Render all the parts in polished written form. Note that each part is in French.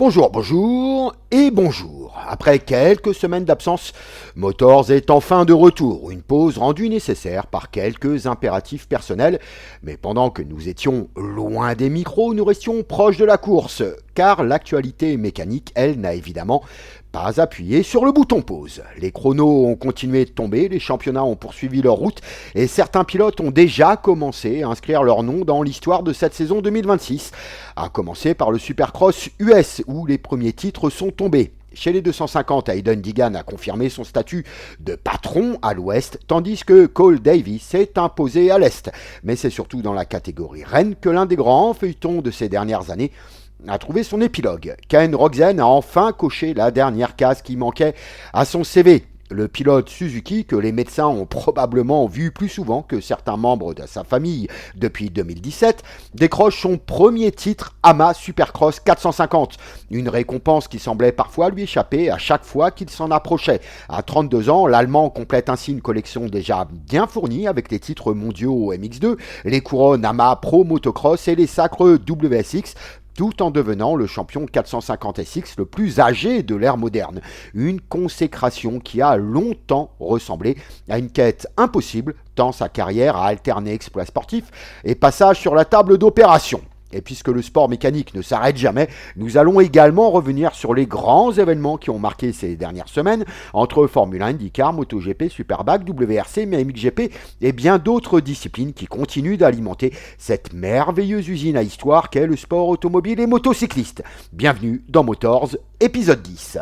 Bonjour et bonjour. Après quelques semaines d'absence, Motors est enfin de retour. Une pause rendue nécessaire par quelques impératifs personnels. Mais pendant que nous étions loin des micros, nous restions proches de la course. Car l'actualité mécanique, elle, n'a évidemment pas appuyé sur le bouton pause. Les chronos ont continué de tomber, les championnats ont poursuivi leur route et certains pilotes ont déjà commencé à inscrire leur nom dans l'histoire de cette saison 2026, à commencer par le Supercross US où les premiers titres sont tombés. Chez les 250, Hayden Deegan a confirmé son statut de patron à l'ouest, tandis que Cole Davis s'est imposé à l'est. Mais c'est surtout dans la catégorie Rennes que l'un des grands feuilletons de ces dernières années a trouvé son épilogue. Ken Roczen a enfin coché la dernière case qui manquait à son CV. Le pilote Suzuki, que les médecins ont probablement vu plus souvent que certains membres de sa famille depuis 2017, décroche son premier titre AMA Supercross 450. Une récompense qui semblait parfois lui échapper à chaque fois qu'il s'en approchait. À 32 ans, l'Allemand complète ainsi une collection déjà bien fournie avec les titres mondiaux MX2, les couronnes AMA Pro Motocross et les sacres WSX, tout en devenant le champion 450 SX le plus âgé de l'ère moderne. Une consécration qui a longtemps ressemblé à une quête impossible, tant sa carrière a alterné exploits sportifs et passage sur la table d'opération. Et puisque le sport mécanique ne s'arrête jamais, nous allons également revenir sur les grands événements qui ont marqué ces dernières semaines entre Formule 1, IndyCar, MotoGP, Superbike, WRC, MXGP et bien d'autres disciplines qui continuent d'alimenter cette merveilleuse usine à histoire qu'est le sport automobile et motocycliste. Bienvenue dans Motors, épisode 10.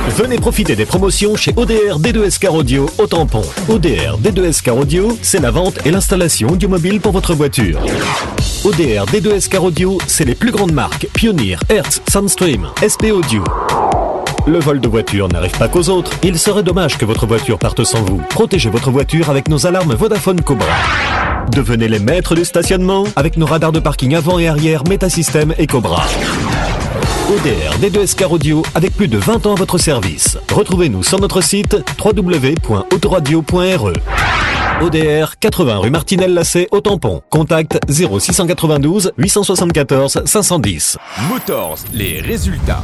Venez profiter des promotions chez ODR D2S Car Audio au Tampon. ODR D2S Car Audio, c'est la vente et l'installation audiomobile pour votre voiture. ODR D2S Car Audio, c'est les plus grandes marques Pioneer, Hertz, Soundstream, SP Audio. Le vol de voiture n'arrive pas qu'aux autres. Il serait dommage que votre voiture parte sans vous. Protégez votre voiture avec nos alarmes Vodafone Cobra. Devenez les maîtres du stationnement avec nos radars de parking avant et arrière Metasystem et Cobra. ODR D2S Car Audio avec plus de 20 ans à votre service. Retrouvez-nous sur notre site www.autoradio.re. ODR, 80 rue Martinelle-Lacet au Tampon. Contact 0692 874 510. Motors, les résultats.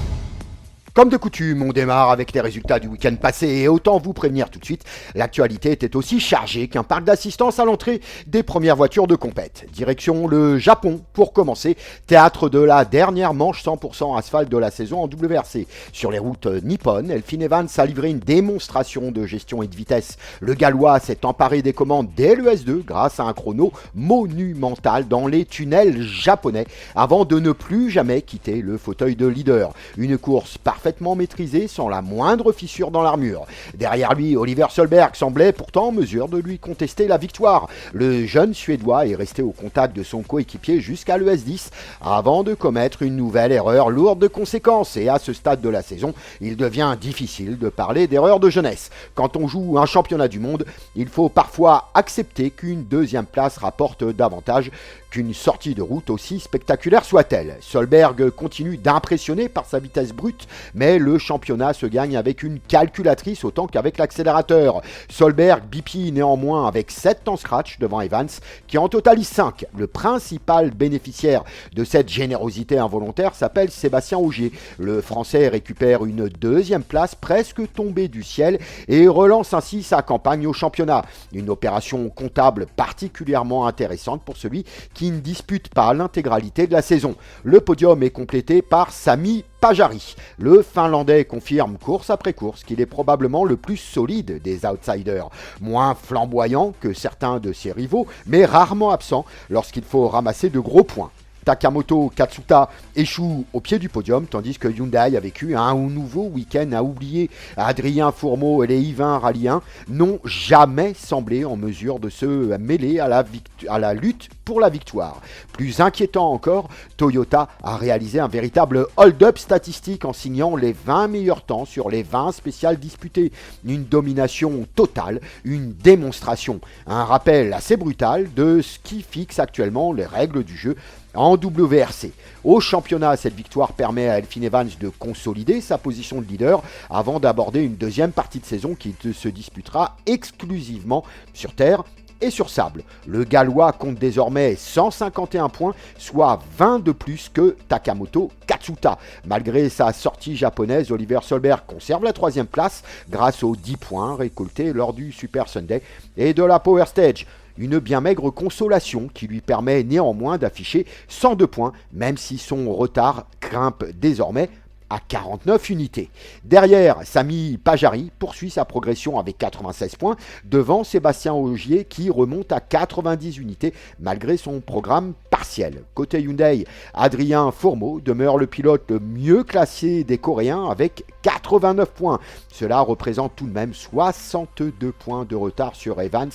Comme de coutume, on démarre avec les résultats du week-end passé et autant vous prévenir tout de suite, l'actualité était aussi chargée qu'un parc d'assistance à l'entrée des premières voitures de compète. Direction le Japon pour commencer, théâtre de la dernière manche 100% asphalte de la saison en WRC. Sur les routes nippones, Elfyn Evans a livré une démonstration de gestion et de vitesse. Le Gallois s'est emparé des commandes dès le S2 grâce à un chrono monumental dans les tunnels japonais avant de ne plus jamais quitter le fauteuil de leader. Une course parfaite maîtrisé sans la moindre fissure dans l'armure. Derrière lui, Oliver Solberg semblait pourtant en mesure de lui contester la victoire. Le jeune Suédois est resté au contact de son coéquipier jusqu'à l'ES10 avant de commettre une nouvelle erreur lourde de conséquences et à ce stade de la saison, il devient difficile de parler d'erreur de jeunesse. Quand on joue un championnat du monde, il faut parfois accepter qu'une deuxième place rapporte davantage qu'une sortie de route aussi spectaculaire soit-elle. Solberg continue d'impressionner par sa vitesse brute, mais le championnat se gagne avec une calculatrice autant qu'avec l'accélérateur. Solberg bipie néanmoins avec 7 temps scratch devant Evans, qui en totalise 5. Le principal bénéficiaire de cette générosité involontaire s'appelle Sébastien Ogier. Le Français récupère une deuxième place presque tombée du ciel et relance ainsi sa campagne au championnat. Une opération comptable particulièrement intéressante pour celui qui ne dispute pas l'intégralité de la saison. Le podium est complété par Sami Pajari. Le Finlandais confirme course après course qu'il est probablement le plus solide des outsiders. Moins flamboyant que certains de ses rivaux, mais rarement absent lorsqu'il faut ramasser de gros points. Takamoto Katsuta échoue au pied du podium, tandis que Hyundai a vécu un nouveau week-end à oublier. Adrien Fourmeau et les Yvain Rallien n'ont jamais semblé en mesure de se mêler à la lutte pour la victoire. Plus inquiétant encore, Toyota a réalisé un véritable hold-up statistique en signant les 20 meilleurs temps sur les 20 spéciales disputées. Une domination totale, une démonstration. Un rappel assez brutal de ce qui fixe actuellement les règles du jeu en WRC. Au championnat, cette victoire permet à Elfyn Evans de consolider sa position de leader avant d'aborder une deuxième partie de saison qui se disputera exclusivement sur terre et sur sable. Le Gallois compte désormais 151 points, soit 20 de plus que Takamoto Katsuta. Malgré sa sortie japonaise, Oliver Solberg conserve la 3e place grâce aux 10 points récoltés lors du Super Sunday et de la Power Stage. Une bien maigre consolation qui lui permet néanmoins d'afficher 102 points, même si son retard grimpe désormais à 49 unités. Derrière, Sami Pajari poursuit sa progression avec 96 points, devant Sébastien Ogier qui remonte à 90 unités malgré son programme partiel. Côté Hyundai, Adrien Fourmeau demeure le pilote le mieux classé des Coréens avec 89 points. Cela représente tout de même 62 points de retard sur Evans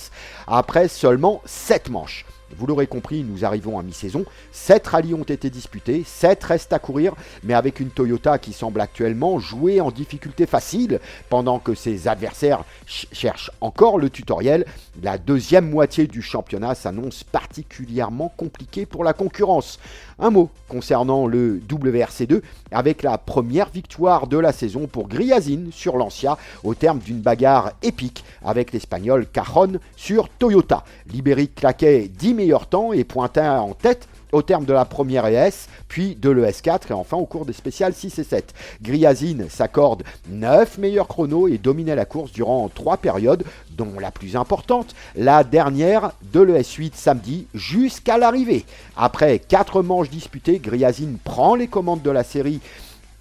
après seulement 7 manches. Vous l'aurez compris, nous arrivons à mi-saison. 7 rallyes ont été disputés, 7 restent à courir, mais avec une Toyota qui semble actuellement jouer en difficulté facile, pendant que ses adversaires cherchent encore le tutoriel. La deuxième moitié du championnat s'annonce particulièrement compliquée pour la concurrence. Un mot concernant le WRC2, avec la première victoire de la saison pour Gryazin sur Lancia, au terme d'une bagarre épique avec l'Espagnol Cajon sur Toyota. L'Ibérique claquait 10 meilleurs temps et pointait en tête au terme de la première ES, puis de l'ES4 et enfin au cours des spéciales 6 et 7. Gryazin s'accorde 9 meilleurs chronos et dominait la course durant 3 périodes, dont la plus importante, la dernière de l'ES8 samedi jusqu'à l'arrivée. Après 4 manches disputées, Gryazin prend les commandes de la série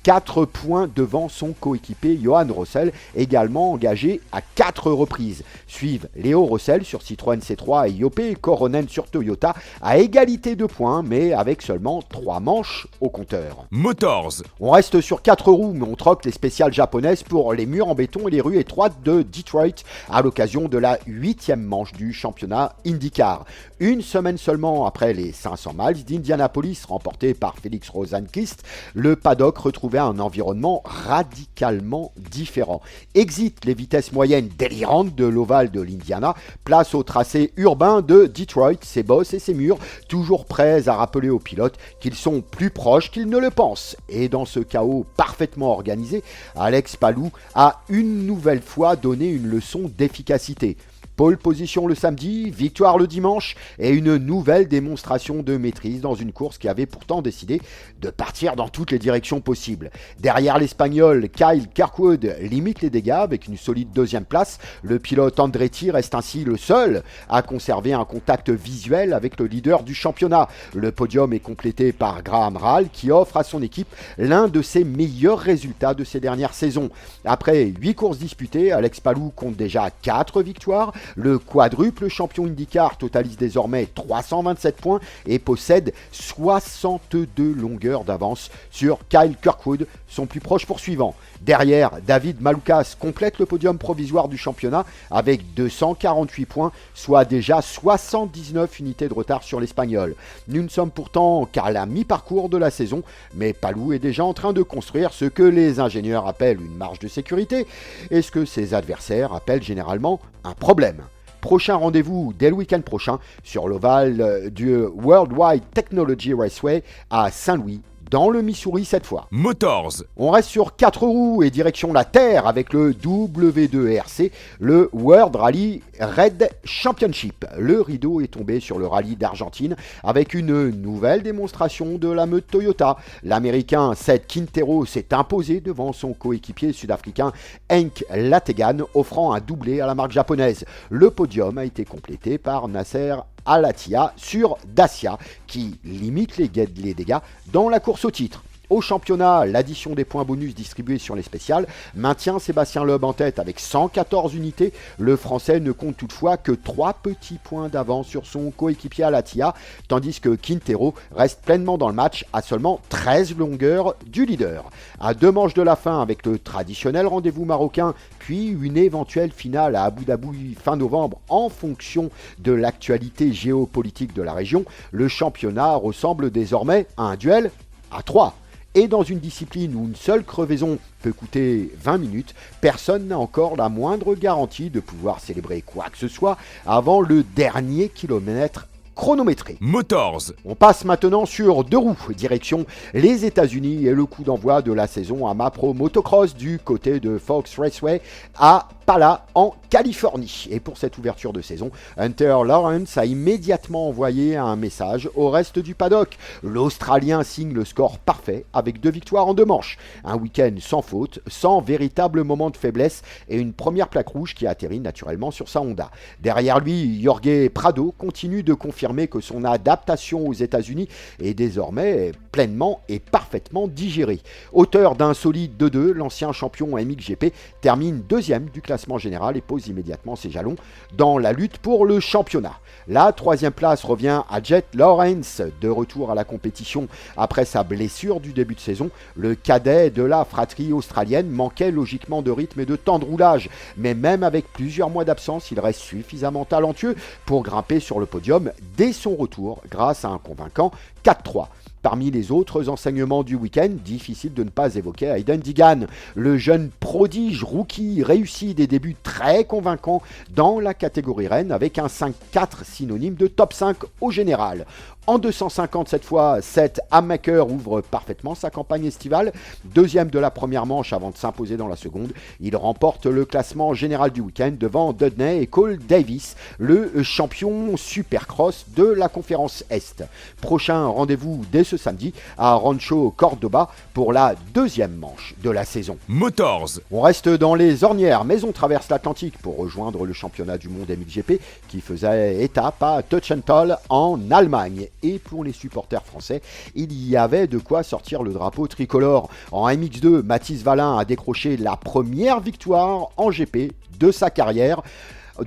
4 points devant son coéquipier Johan Rossel, également engagé à 4 reprises. Suivent Léo Rossel sur Citroën C3 et Jope Koronen sur Toyota à égalité de points, mais avec seulement 3 manches au compteur. Motors. On reste sur 4 roues, mais on troque les spéciales japonaises pour les murs en béton et les rues étroites de Detroit à l'occasion de la 8e manche du championnat IndyCar. Une semaine seulement après les 500 miles d'Indianapolis remportés par Félix Rosenqvist, le paddock retrouvait un environnement radicalement différent. Exit les vitesses moyennes délirantes de l'ovale de l'Indiana, place au tracé urbain de Detroit, ses bosses et ses murs, toujours prêts à rappeler aux pilotes qu'ils sont plus proches qu'ils ne le pensent. Et dans ce chaos parfaitement organisé, Alex Palou a une nouvelle fois donné une leçon d'efficacité. Pole position le samedi, victoire le dimanche et une nouvelle démonstration de maîtrise dans une course qui avait pourtant décidé de partir dans toutes les directions possibles. Derrière l'Espagnol, Kyle Kirkwood limite les dégâts avec une solide 2e place. Le pilote Andretti reste ainsi le seul à conserver un contact visuel avec le leader du championnat. Le podium est complété par Graham Rahal qui offre à son équipe l'un de ses meilleurs résultats de ces dernières saisons. Après 8 courses disputées, Alex Palou compte déjà 4 victoires. Le quadruple champion IndyCar totalise désormais 327 points et possède 62 longueurs d'avance sur Kyle Kirkwood, son plus proche poursuivant. Derrière, David Malukas complète le podium provisoire du championnat avec 248 points, soit déjà 79 unités de retard sur l'Espagnol. Nous ne sommes pourtant qu'à la mi-parcours de la saison, mais Palou est déjà en train de construire ce que les ingénieurs appellent une marge de sécurité et ce que ses adversaires appellent généralement un problème. Prochain rendez-vous dès le week-end prochain sur l'ovale du Worldwide Technology Raceway à Saint-Louis, dans le Missouri cette fois. Motors. On reste sur 4 roues et direction la Terre avec le W2RC, le World Rally Red Championship. Le rideau est tombé sur le rallye d'Argentine avec une nouvelle démonstration de la meute Toyota. L'Américain Seth Quintero s'est imposé devant son coéquipier sud-africain Henk Lategan, offrant un doublé à la marque japonaise. Le podium a été complété par Nasser Al-Attiyah sur Dacia qui limite les dégâts dans la course au titre. Au championnat, l'addition des points bonus distribués sur les spéciales maintient Sébastien Loeb en tête avec 114 unités. Le Français ne compte toutefois que 3 petits points d'avance sur son coéquipier Al-Attiyah, tandis que Quintero reste pleinement dans le match à seulement 13 longueurs du leader. À 2 manches de la fin avec le traditionnel rendez-vous marocain, puis une éventuelle finale à Abu Dhabi fin novembre en fonction de l'actualité géopolitique de la région, le championnat ressemble désormais à un duel à 3. Et dans une discipline où une seule crevaison peut coûter 20 minutes, personne n'a encore la moindre garantie de pouvoir célébrer quoi que ce soit avant le dernier kilomètre chronométré. Motors. On passe maintenant sur 2 roues, direction les États-Unis et le coup d'envoi de la saison à Mapro Motocross du côté de Fox Raceway à Pala en Californie. Et pour cette ouverture de saison, Hunter Lawrence a immédiatement envoyé un message au reste du paddock. L'Australien signe le score parfait avec 2 victoires en 2 manches. Un week-end sans faute, sans véritable moment de faiblesse et une première plaque rouge qui atterrit naturellement sur sa Honda. Derrière lui, Jorge Prado continue de confirmer que son adaptation aux États-Unis est désormais pleinement et parfaitement digérée. Auteur d'un solide 2-2, l'ancien champion MXGP termine 2e du classement général et pose immédiatement ses jalons dans la lutte pour le championnat. La 3e place revient à Jet Lawrence, de retour à la compétition après sa blessure du début de saison. Le cadet de la fratrie australienne manquait logiquement de rythme et de temps de roulage, mais même avec plusieurs mois d'absence, il reste suffisamment talentueux pour grimper sur le podium dès son retour grâce à un convaincant 4-3. Parmi les autres enseignements du week-end, difficile de ne pas évoquer Hayden Deegan. Le jeune prodige rookie réussit des débuts très convaincants dans la catégorie reine avec un 5-4 synonyme de top 5 au général. En 250 cette fois, Seth Hammaker ouvre parfaitement sa campagne estivale. 2e de la première manche avant de s'imposer dans la seconde. Il remporte le classement général du week-end devant Dudney et Cole Davis, le champion supercross de la conférence Est. Prochain rendez-vous dès ce samedi à Rancho Cordoba pour la 2e manche de la saison. Motors. On reste dans les ornières, mais on traverse l'Atlantique pour rejoindre le championnat du monde MXGP qui faisait étape à Tuchenthal en Allemagne. Et pour les supporters français, il y avait de quoi sortir le drapeau tricolore. En MX2, Mathis Wallin a décroché la première victoire en GP de sa carrière.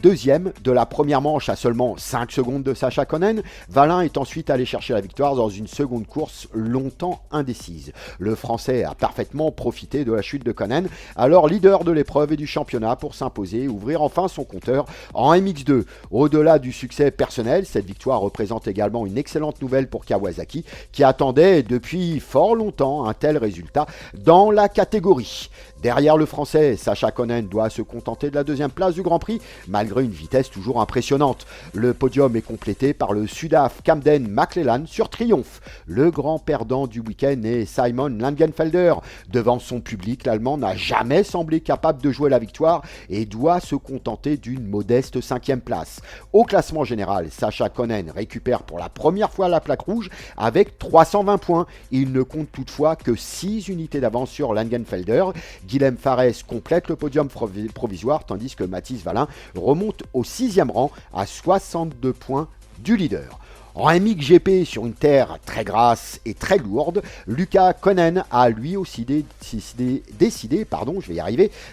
2e de la première manche à seulement 5 secondes de Sacha Konen. Wallin est ensuite allé chercher la victoire dans une seconde course longtemps indécise. Le Français a parfaitement profité de la chute de Konen, alors leader de l'épreuve et du championnat, pour s'imposer et ouvrir enfin son compteur en MX2. Au-delà du succès personnel, cette victoire représente également une excellente nouvelle pour Kawasaki, qui attendait depuis fort longtemps un tel résultat dans la catégorie. Derrière le Français, Sacha Konen doit se contenter de la 2e place du Grand Prix, malgré une vitesse toujours impressionnante. Le podium est complété par le Sudaf Camden McClellan sur triomphe. Le grand perdant du week-end est Simon Langenfelder. Devant son public, l'Allemand n'a jamais semblé capable de jouer la victoire et doit se contenter d'une modeste 5e place. Au classement général, Sacha Konen récupère pour la première fois la plaque rouge avec 320 points. Il ne compte toutefois que 6 unités d'avance sur Langenfelder. Guilhem Fares complète le podium provisoire, tandis que Mathis Wallin remonte au 6e rang à 62 points du leader. En MXGP, sur une terre très grasse et très lourde, Lucas Konen a lui aussi décidé,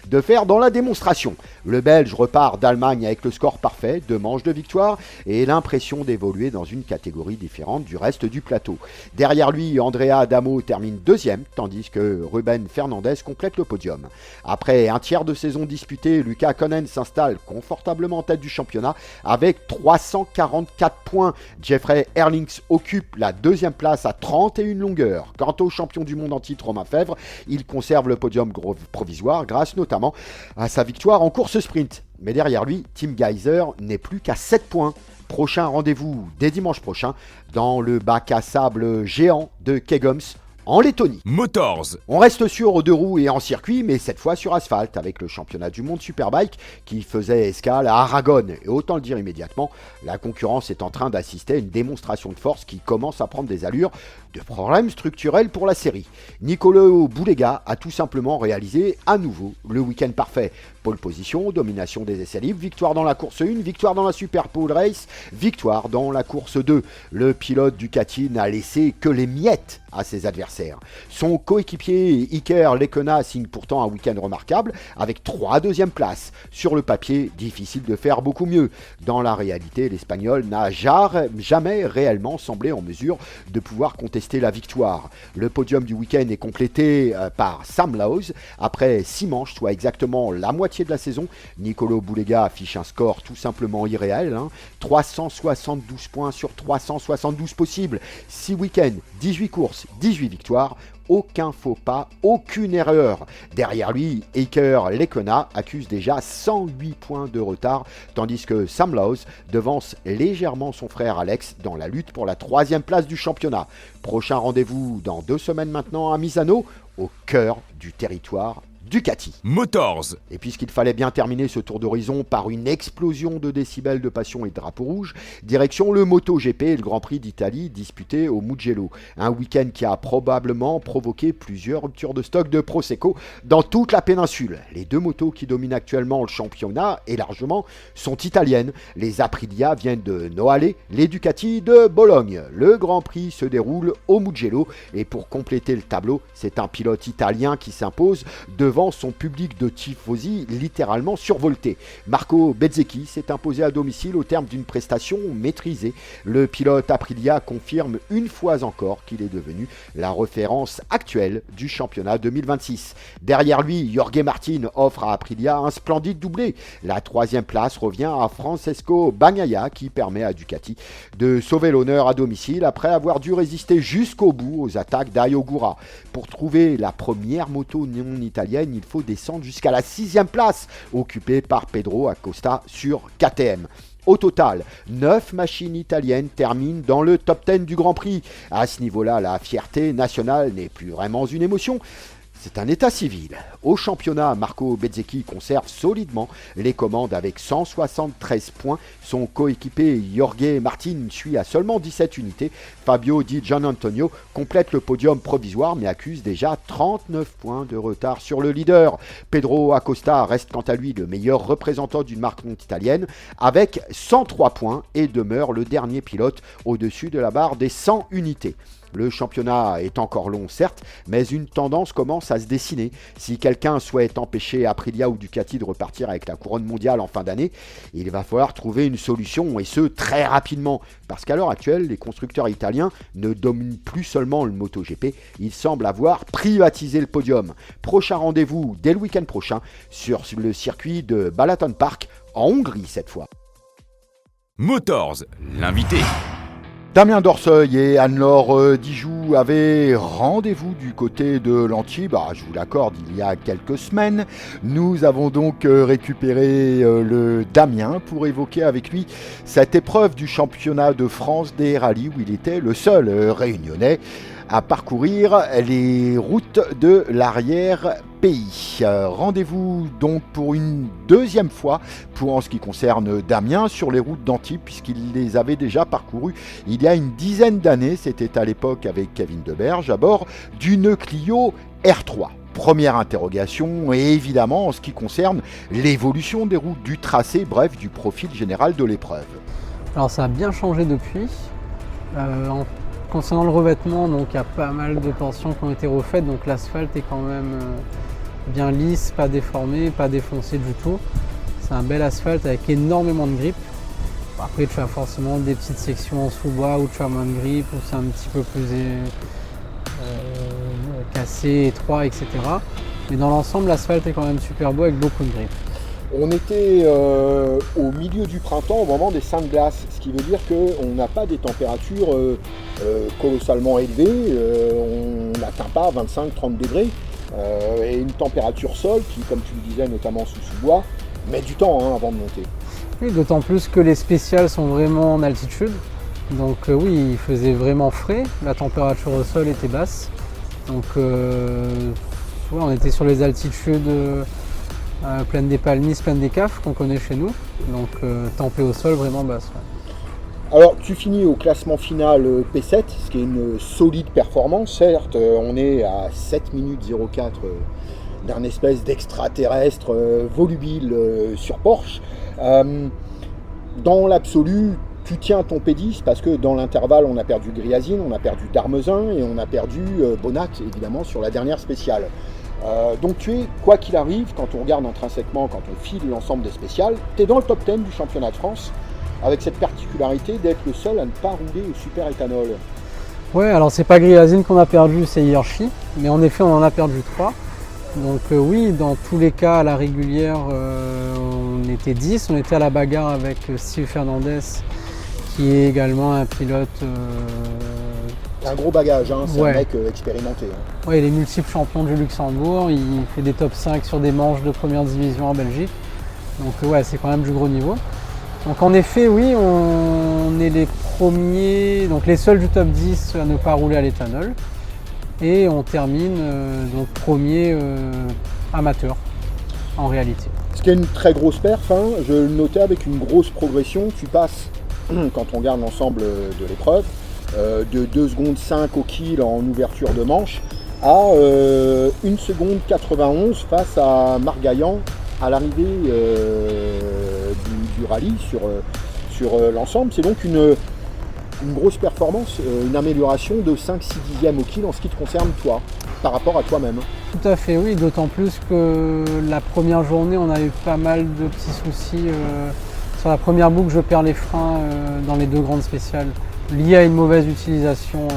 de faire dans la démonstration. Le Belge repart d'Allemagne avec le score parfait, 2 manches de victoire et l'impression d'évoluer dans une catégorie différente du reste du plateau. Derrière lui, Andrea Adamo termine 2e, tandis que Ruben Fernandez complète le podium. Après un tiers de saison disputée, Lucas Konen s'installe confortablement en tête du championnat avec 344 points. Jeffrey Herlings occupe la 2e place à 31 longueurs. Quant au champion du monde en titre Romain Fèvre, il conserve le podium provisoire grâce notamment à sa victoire en course sprint. Mais derrière lui, Tim Geiser n'est plus qu'à 7 points. Prochain rendez-vous dès dimanche prochain dans le bac à sable géant de Kegoms en Lettonie. Motors. On reste sur 2 roues et en circuit, mais cette fois sur asphalte, avec le championnat du monde Superbike qui faisait escale à Aragon. Et autant le dire immédiatement, la concurrence est en train d'assister à une démonstration de force qui commence à prendre des allures de problèmes structurels pour la série. Nicolo Boulega a tout simplement réalisé à nouveau le week-end parfait. Pole position, domination des essais libres, victoire dans la course 1, victoire dans la Super Pole Race, victoire dans la course 2. Le pilote Ducati n'a laissé que les miettes à ses adversaires. Son coéquipier Iker Lecuona signe pourtant un week-end remarquable avec 3 2e places. Sur le papier, difficile de faire beaucoup mieux. Dans la réalité, l'Espagnol n'a jamais réellement semblé en mesure de pouvoir contester la victoire. Le podium du week-end est complété par Sam Lowes après 6 manches, soit exactement la moitié de la saison. Nicolo Boulega affiche un score tout simplement irréel, 372 points sur 372 possibles. 6 week-ends, 18 courses, 18 victoires. Aucun faux pas, aucune erreur. Derrière lui, Iker Lecuona accuse déjà 108 points de retard, tandis que Sam Lowes devance légèrement son frère Alex dans la lutte pour la 3e place du championnat. Prochain rendez-vous dans 2 semaines maintenant à Misano, au cœur du territoire Ducati. Motors. Et puisqu'il fallait bien terminer ce tour d'horizon par une explosion de décibels de passion et de drapeau rouge, direction le MotoGP et le Grand Prix d'Italie disputé au Mugello. Un week-end qui a probablement provoqué plusieurs ruptures de stock de Prosecco dans toute la péninsule. Les deux motos qui dominent actuellement le championnat et largement sont italiennes. Les Aprilia viennent de Noale, les Ducati de Bologne. Le Grand Prix se déroule au Mugello et pour compléter le tableau, c'est un pilote italien qui s'impose devant son public de tifosi littéralement survolté. Marco Bezzecchi s'est imposé à domicile au terme d'une prestation maîtrisée. Le pilote Aprilia confirme une fois encore qu'il est devenu la référence actuelle du championnat 2026. Derrière lui, Jorge Martin offre à Aprilia un splendide doublé. La 3e place revient à Francesco Bagnaia qui permet à Ducati de sauver l'honneur à domicile après avoir dû résister jusqu'au bout aux attaques d'Ayogura. Pour trouver la première moto non italienne, il faut descendre jusqu'à la 6e place, occupée par Pedro Acosta sur KTM. Au total, 9 machines italiennes terminent dans le top 10 du Grand Prix. À ce niveau-là, la fierté nationale n'est plus vraiment une émotion. C'est un état civil. Au championnat, Marco Bezzecchi conserve solidement les commandes avec 173 points. Son coéquipier Jorge Martin suit à seulement 17 unités. Fabio Di Gianantonio complète le podium provisoire mais accuse déjà 39 points de retard sur le leader. Pedro Acosta reste quant à lui le meilleur représentant d'une marque non italienne avec 103 points et demeure le dernier pilote au-dessus de la barre des 100 unités. Le championnat est encore long, certes, mais une tendance commence à se dessiner. Si quelqu'un souhaite empêcher Aprilia ou Ducati de repartir avec la couronne mondiale en fin d'année, il va falloir trouver une solution, et ce, très rapidement. Parce qu'à l'heure actuelle, les constructeurs italiens ne dominent plus seulement le MotoGP, ils semblent avoir privatisé le podium. Prochain rendez-vous dès le week-end prochain sur le circuit de Balaton Park, en Hongrie cette fois. Motors, l'invité. Damien Dorseuil et Anne-Laure Dijoux avaient rendez-vous du côté de l'Antibes, je vous l'accorde, il y a quelques semaines. Nous avons donc récupéré le Damien pour évoquer avec lui cette épreuve du championnat de France des rallyes où il était le seul réunionnais à parcourir les routes de l'arrière-pays. Rendez-vous donc pour une deuxième fois pour en ce qui concerne Damien sur les routes d'Antibes puisqu'il les avait déjà parcourues il y a une dizaine d'années. C'était à l'époque avec Kevin Deberge à bord d'une Clio R3. Première interrogation, et évidemment en ce qui concerne l'évolution des routes, du tracé, bref, du profil général de l'épreuve. Alors ça a bien changé depuis. Concernant le revêtement, donc il y a pas mal de portions qui ont été refaites, donc l'asphalte est quand même bien lisse, pas déformé, pas défoncé du tout. C'est un bel asphalte avec énormément de grip. Après tu as forcément des petites sections en sous-bois où tu as moins de grip, où c'est un petit peu plus cassé, étroit, etc. Mais dans l'ensemble, l'asphalte est quand même super beau avec beaucoup de grip. On était au milieu du printemps au moment des seins de glace, ce qui veut dire qu'on n'a pas des températures colossalement élevées, on n'atteint pas 25-30 degrés, et une température sol qui, comme tu le disais, notamment sous-bois, met du temps avant de monter. Oui, d'autant plus que les spéciales sont vraiment en altitude, donc oui, il faisait vraiment frais, la température au sol était basse, donc on était sur les altitudes plaine des Palmises, plaine des Cafres qu'on connaît chez nous, donc tempé au sol vraiment basse. Ouais. Alors tu finis au classement final P7, ce qui est une solide performance, certes on est à 7 minutes 04 d'un espèce d'extraterrestre volubile sur Porsche. Dans l'absolu, tu tiens ton P10 parce que dans l'intervalle on a perdu Griazine, on a perdu Darmezin et on a perdu Bonat évidemment sur la dernière spéciale. Donc tu es, quoi qu'il arrive, quand on regarde intrinsèquement, quand on file l'ensemble des spéciales, tu es dans le top 10 du championnat de France, avec cette particularité d'être le seul à ne pas rouler au super éthanol. Ouais, alors c'est pas Griazine qu'on a perdu, c'est Hirschi, mais en effet on en a perdu 3. Donc oui, dans tous les cas, à la régulière, on était 10, on était à la bagarre avec Steve Fernandez, qui est également un pilote... un gros bagage, c'est ouais. Un mec expérimenté. Ouais, il est multiple champion du Luxembourg, il fait des top 5 sur des manches de première division en Belgique. Donc ouais, c'est quand même du gros niveau. Donc en effet, oui, on est les premiers, donc les seuls du top 10 à ne pas rouler à l'éthanol. Et on termine donc premier amateur en réalité. Ce qui est une très grosse perf, hein, je le notais avec une grosse progression. Tu passes, quand on regarde l'ensemble de l'épreuve, de 2 secondes 5 au kill en ouverture de manche à 1 seconde 91 face à Margaillan à l'arrivée du rallye sur l'ensemble. C'est donc une grosse performance, une amélioration de 5-6 dixièmes au kill en ce qui te concerne toi, par rapport à toi-même. Tout à fait, oui, d'autant plus que la première journée, on a eu pas mal de petits soucis. Sur la première boucle, je perds les freins dans les 2 grandes spéciales, liées à une mauvaise utilisation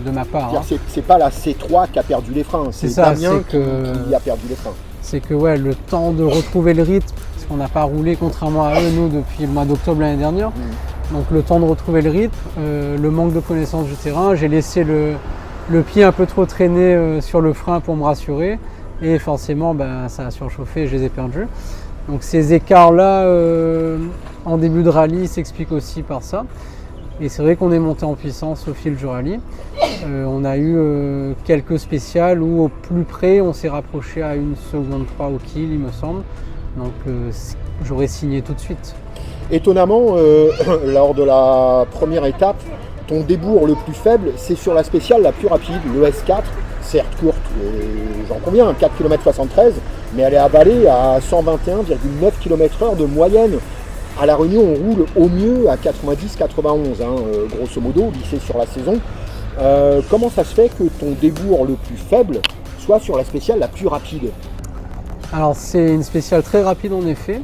de ma part. Hein. C'est pas la C3 qui a perdu les freins, c'est Damien qui a perdu les freins. C'est que ouais, le temps de retrouver le rythme, parce qu'on n'a pas roulé contrairement à eux, nous, depuis le mois d'octobre l'année dernière. Donc le temps de retrouver le rythme, le manque de connaissance du terrain, j'ai laissé le pied un peu trop traîner sur le frein pour me rassurer et forcément ça a surchauffé et je les ai perdus. Donc ces écarts-là en début de rallye s'expliquent aussi par ça. Et c'est vrai qu'on est monté en puissance au fil du rallye. On a eu quelques spéciales où au plus près on s'est rapproché à 1 seconde 3 au kill il me semble. Donc j'aurais signé tout de suite. Étonnamment, lors de la première étape, ton débours le plus faible, c'est sur la spéciale la plus rapide, le S4, certes courte, j'en conviens, 4 km 73, mais elle est avalée à 121,9 km/h de moyenne. À La Réunion, on roule au mieux à 90-91, grosso modo, lycée sur la saison. Comment ça se fait que ton débours le plus faible soit sur la spéciale la plus rapide? Alors c'est une spéciale très rapide en effet,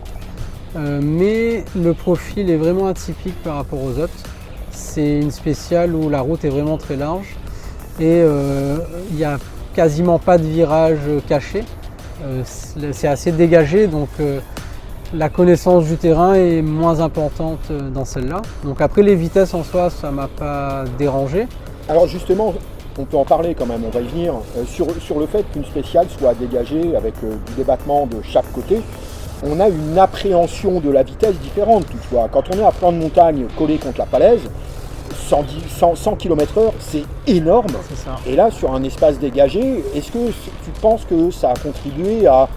mais le profil est vraiment atypique par rapport aux autres. C'est une spéciale où la route est vraiment très large et il n'y a quasiment pas de virage caché. C'est assez dégagé, donc la connaissance du terrain est moins importante dans celle-là. Donc après les vitesses en soi, ça ne m'a pas dérangé. Alors justement, on peut en parler quand même, on va y venir, sur le fait qu'une spéciale soit dégagée avec du débattement de chaque côté. On a une appréhension de la vitesse différente toutefois. Quand on est à flanc de montagne collé contre la falaise, 100 km/h, c'est énorme. C'est ça. Et là, sur un espace dégagé, est-ce que tu penses que ça a contribué à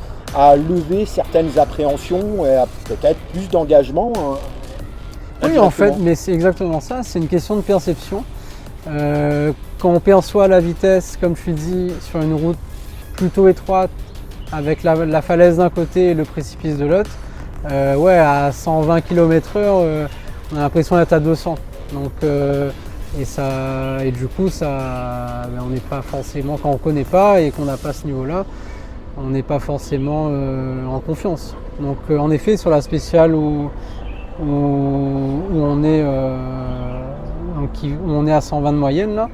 lever certaines appréhensions et à peut-être plus d'engagement Oui, en fait, mais c'est exactement ça. C'est une question de perception. Quand on perçoit la vitesse, comme je dis, sur une route plutôt étroite, avec la falaise d'un côté et le précipice de l'autre, à 120 km/h, on a l'impression d'être à 200. Donc, et du coup, on n'est pas forcément, quand on ne connaît pas et qu'on n'a pas ce niveau-là, on n'est pas forcément en confiance. Donc en effet, sur la spéciale où on est à 120 de moyenne, là,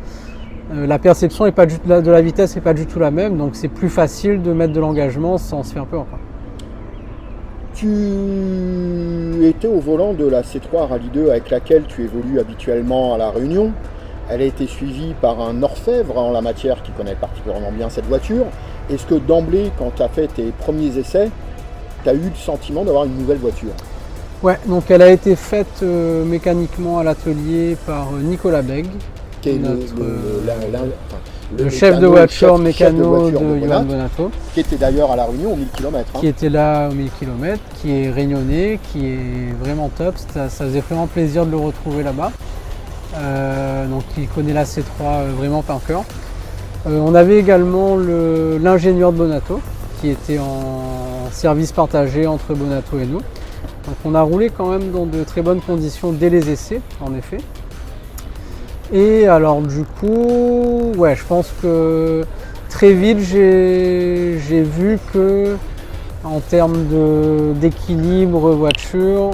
la perception de la vitesse n'est pas du tout la même, donc c'est plus facile de mettre de l'engagement sans se faire peur. Tu étais au volant de la C3 Rallye 2 avec laquelle tu évolues habituellement à La Réunion. Elle a été suivie par un orfèvre en la matière qui connaît particulièrement bien cette voiture. Est-ce que d'emblée, quand tu as fait tes premiers essais, tu as eu le sentiment d'avoir une nouvelle voiture? Ouais, donc elle a été faite mécaniquement à l'atelier par Nicolas Beg, qui est le chef de voiture mécano de Johan Bonato. Qui était d'ailleurs à La Réunion aux 1000 km. Qui était là aux 1000 km, qui est réunionnais, qui est vraiment top. Ça faisait vraiment plaisir de le retrouver là-bas. Donc il connaît la C3 vraiment par cœur. On avait également l'ingénieur de Bonato qui était en service partagé entre Bonato et nous. Donc on a roulé quand même dans de très bonnes conditions dès les essais, en effet. Et alors du coup, je pense que très vite j'ai vu que en termes d'équilibre voiture,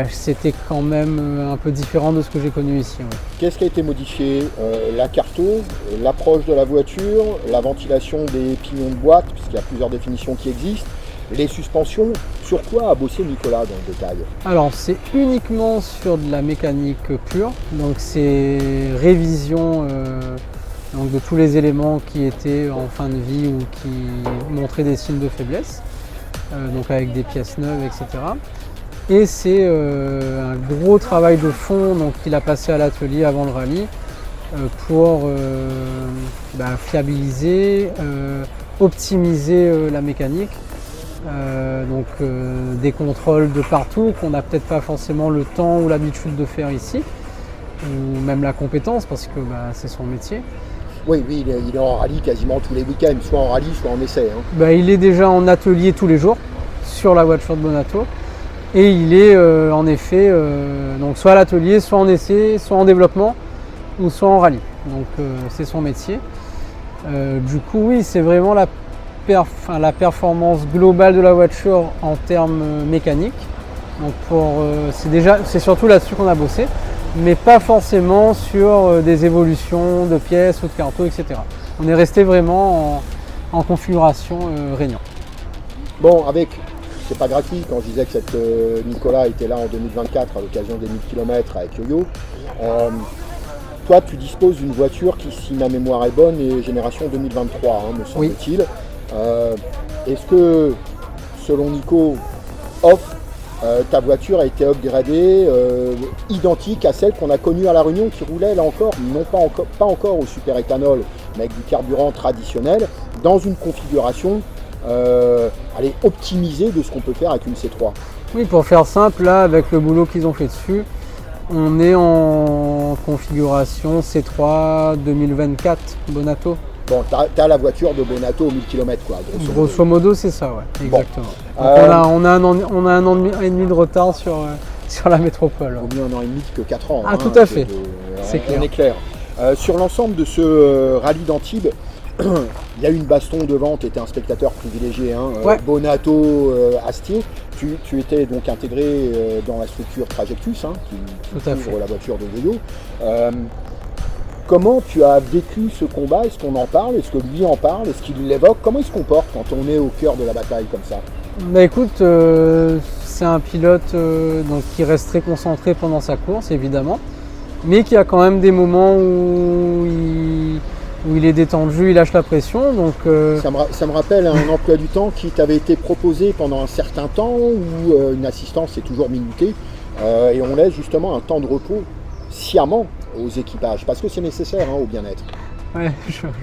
c'était quand même un peu différent de ce que j'ai connu ici. Ouais. Qu'est-ce qui a été modifié? La carto, l'approche de la voiture, la ventilation des pignons de boîte, puisqu'il y a plusieurs définitions qui existent, les suspensions. Sur quoi a bossé Nicolas dans le détail? Alors c'est uniquement sur de la mécanique pure, donc c'est révision de tous les éléments qui étaient en fin de vie ou qui montraient des signes de faiblesse, donc avec des pièces neuves, etc. Et c'est un gros travail de fond qu'il a passé à l'atelier avant le rallye, pour fiabiliser, optimiser la mécanique. Des contrôles de partout qu'on n'a peut-être pas forcément le temps ou l'habitude de faire ici, ou même la compétence parce que c'est son métier. Oui, il est en rallye quasiment tous les week-ends, soit en rallye, soit en essai. Hein. Il est déjà en atelier tous les jours sur la voiture de Bonato et il est en effet donc soit à l'atelier, soit en essai, soit en développement ou soit en rallye. Donc c'est son métier. Du coup oui, c'est vraiment la performance globale de la voiture en termes mécaniques. Donc c'est surtout là-dessus qu'on a bossé, mais pas forcément sur des évolutions de pièces ou de cartons, etc. On est resté vraiment en configuration Réunion. Bon, c'est pas gratuit quand je disais que Nicolas était là en 2024 à l'occasion des 1000 km avec Yo-Yo. Toi, tu disposes d'une voiture qui, si ma mémoire est bonne, est génération 2023, me semble-t-il. Oui. Est-ce que, selon Nico, ta voiture a été upgradée, identique à celle qu'on a connue à La Réunion, qui roulait là encore, non pas encore au super éthanol, mais avec du carburant traditionnel, dans une configuration optimisée de ce qu'on peut faire avec une C3? Oui, pour faire simple, là, avec le boulot qu'ils ont fait dessus, on est en configuration C3 2024 Bonato. Bon, t'as la voiture de Bonato aux 1000 km, quoi. Grosso modo, c'est ça, ouais, exactement. Bon. On a un an et demi de retard sur la métropole. Au mieux un an et demi que 4 ans. Ah, tout à fait. C'est clair. On est clair. Sur l'ensemble de ce rallye d'Antibes, il y a eu une baston devant, tu étais un spectateur privilégié, Ouais. Bonato, Astier. Tu étais donc intégré dans la structure Trajectus, qui couvre la voiture de Yo-Yo. Comment tu as vécu ce combat? Est-ce qu'on en parle? Est-ce que lui en parle? Est-ce qu'il l'évoque? Comment il se comporte quand on est au cœur de la bataille comme ça? Écoute, c'est un pilote qui reste très concentré pendant sa course, évidemment, mais qui a quand même des moments où il est détendu, il lâche la pression. Donc, ça me rappelle un emploi du temps qui t'avait été proposé pendant un certain temps, où une assistance est toujours minutée, et on laisse justement un temps de repos sciemment aux équipages, parce que c'est nécessaire au bien-être. Oui,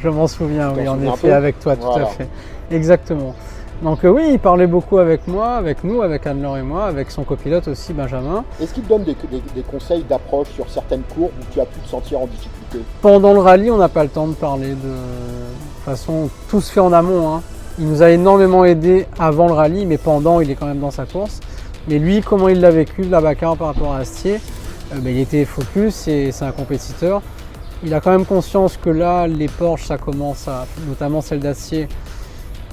je m'en souviens, oui, en effet, avec toi, tout à fait. Exactement. Donc oui, il parlait beaucoup avec moi, avec nous, avec Anne-Laure et moi, avec son copilote aussi, Benjamin. Est-ce qu'il te donne des conseils d'approche sur certaines courbes où tu as pu te sentir en difficulté? Pendant le rallye, on n'a pas le temps de parler de... toute façon, tout se fait en amont. Il nous a énormément aidé avant le rallye, mais pendant, il est quand même dans sa course. Mais lui, comment il l'a vécu, la Bacar par rapport à Astier, il était focus et c'est un compétiteur. Il a quand même conscience que là, les Porsche, ça commence à, notamment celle d'Astier,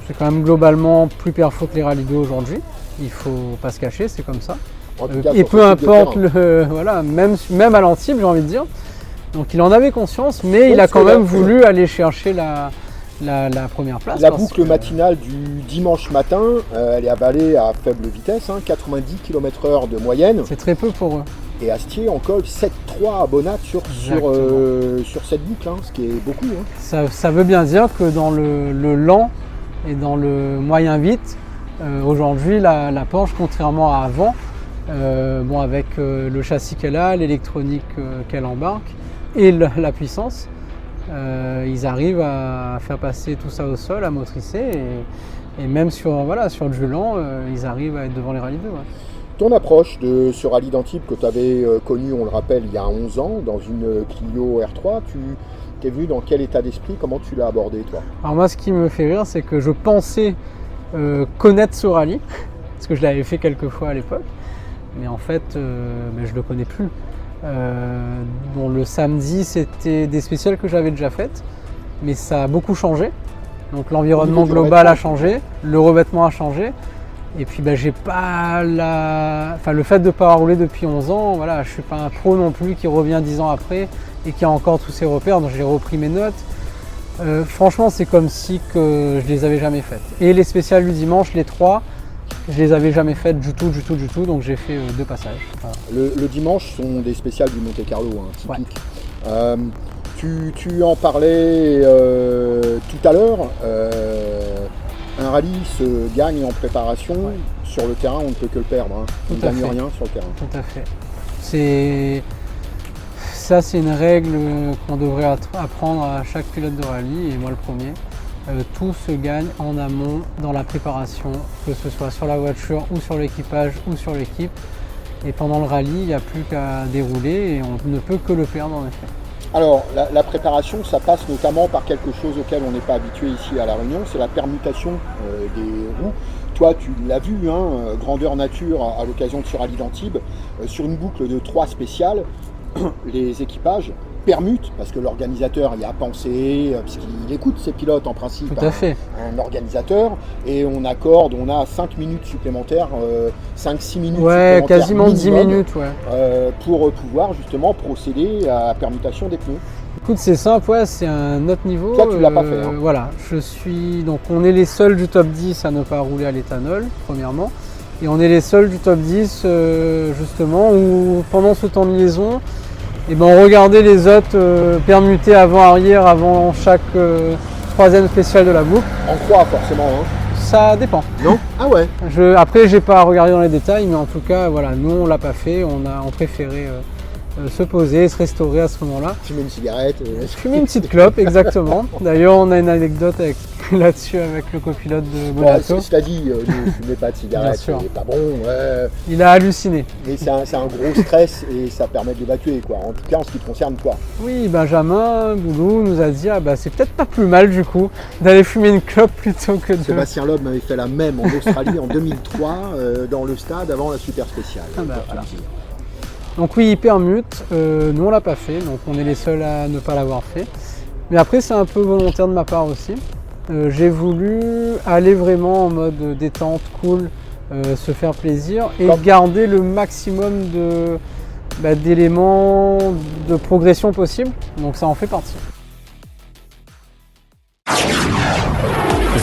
c'est quand même globalement plus perfo que les rallyes 2 aujourd'hui. Il faut pas se cacher, c'est comme ça. Et peu importe même à l'Antibes, j'ai envie de dire. Donc il en avait conscience, mais il a quand même voulu aller chercher la première place. La boucle matinale du dimanche matin, elle est avalée à faible vitesse, 90 km/h de moyenne. C'est très peu pour eux. Et Astier en colle 7-3 à Bonat sur cette boucle, ce qui est beaucoup. Ça veut bien dire que dans le lent et dans le moyen vite, aujourd'hui la Porsche, contrairement à avant, avec le châssis qu'elle a, l'électronique qu'elle embarque et la puissance, ils arrivent à faire passer tout ça au sol, à motricer et même sur du lent, ils arrivent à être devant les rallyes 2. Ouais. Ton approche de ce rallye d'Antibes que tu avais connu, on le rappelle, il y a 11 ans, dans une Clio R3, tu t'es venu dans quel état d'esprit? Comment tu l'as abordé, toi? Alors moi, ce qui me fait rire, c'est que je pensais connaître ce rallye, parce que je l'avais fait quelques fois à l'époque, mais en fait, je le connais plus. Le samedi, c'était des spéciales que j'avais déjà faites, mais ça a beaucoup changé. Donc l'environnement global a changé, le revêtement a changé. Et puis j'ai pas le fait de ne pas rouler depuis 11 ans, voilà, je suis pas un pro non plus qui revient 10 ans après et qui a encore tous ses repères, donc j'ai repris mes notes. Franchement, c'est comme si que je les avais jamais faites. Et les spéciales du dimanche, les 3, je les avais jamais faites du tout, donc j'ai fait 2 passages. Voilà. Le dimanche sont des spéciales du Monte Carlo, typiques. Ouais. Tu en parlais tout à l'heure. Un rallye se gagne en préparation, sur le terrain on ne peut que le perdre, on ne gagne rien sur le terrain. Tout à fait. ça, c'est une règle qu'on devrait apprendre à chaque pilote de rallye, et moi le premier. Tout se gagne en amont dans la préparation, que ce soit sur la voiture ou sur l'équipage ou sur l'équipe. Et pendant le rallye, il n'y a plus qu'à dérouler et on ne peut que le perdre en effet. Alors, la préparation, ça passe notamment par quelque chose auquel on n'est pas habitué ici à La Réunion, c'est la permutation des roues. Toi, tu l'as vu, grandeur nature à l'occasion de ce rallye d'Antibes, sur une boucle de 3 spéciales, les équipages permutent, parce que l'organisateur y a pensé, parce qu'il écoute ses pilotes en principe, Tout à fait. un organisateur, et on a 5 minutes supplémentaires, 5-6 minutes Ouais, supplémentaires quasiment 10 minimum, minutes, ouais. pour pouvoir justement procéder à la permutation des pneus. Écoute, c'est simple, ouais, c'est un autre niveau. Toi, tu l'as pas fait, hein. Voilà, donc on est les seuls du top 10 à ne pas rouler à l'éthanol, premièrement. Et on est les seuls du top 10, justement, où pendant ce temps de liaison, on regardait les autres permuter avant-arrière avant chaque troisième spéciale de la boucle. En croix, forcément. Hein. Ça dépend. Non ? Ah ouais. Après, j'ai pas regardé dans les détails, mais en tout cas, voilà, nous on l'a pas fait, on préférait se poser, se restaurer à ce moment-là. Fumer une cigarette. Fumer une petite clope, exactement. D'ailleurs, on a une anecdote là-dessus avec le copilote de Bonato. Cela dit, ne fumez pas de cigarette, c'est pas bon. Ouais. Il a halluciné. Mais c'est un gros stress et ça permet d'évacuer, quoi. En tout cas, en ce qui te concerne, toi. Oui, Benjamin Boulou nous a dit c'est peut-être pas plus mal du coup d'aller fumer une clope plutôt que de. Sébastien Loeb m'avait fait la même en Australie en 2003 dans le stade avant la super spéciale. Voilà. Donc oui, il permute, nous on l'a pas fait, donc on est les seuls à ne pas l'avoir fait. Mais après c'est un peu volontaire de ma part aussi. J'ai voulu aller vraiment en mode détente, cool, se faire plaisir et garder le maximum d'éléments de progression possible. Donc ça en fait partie.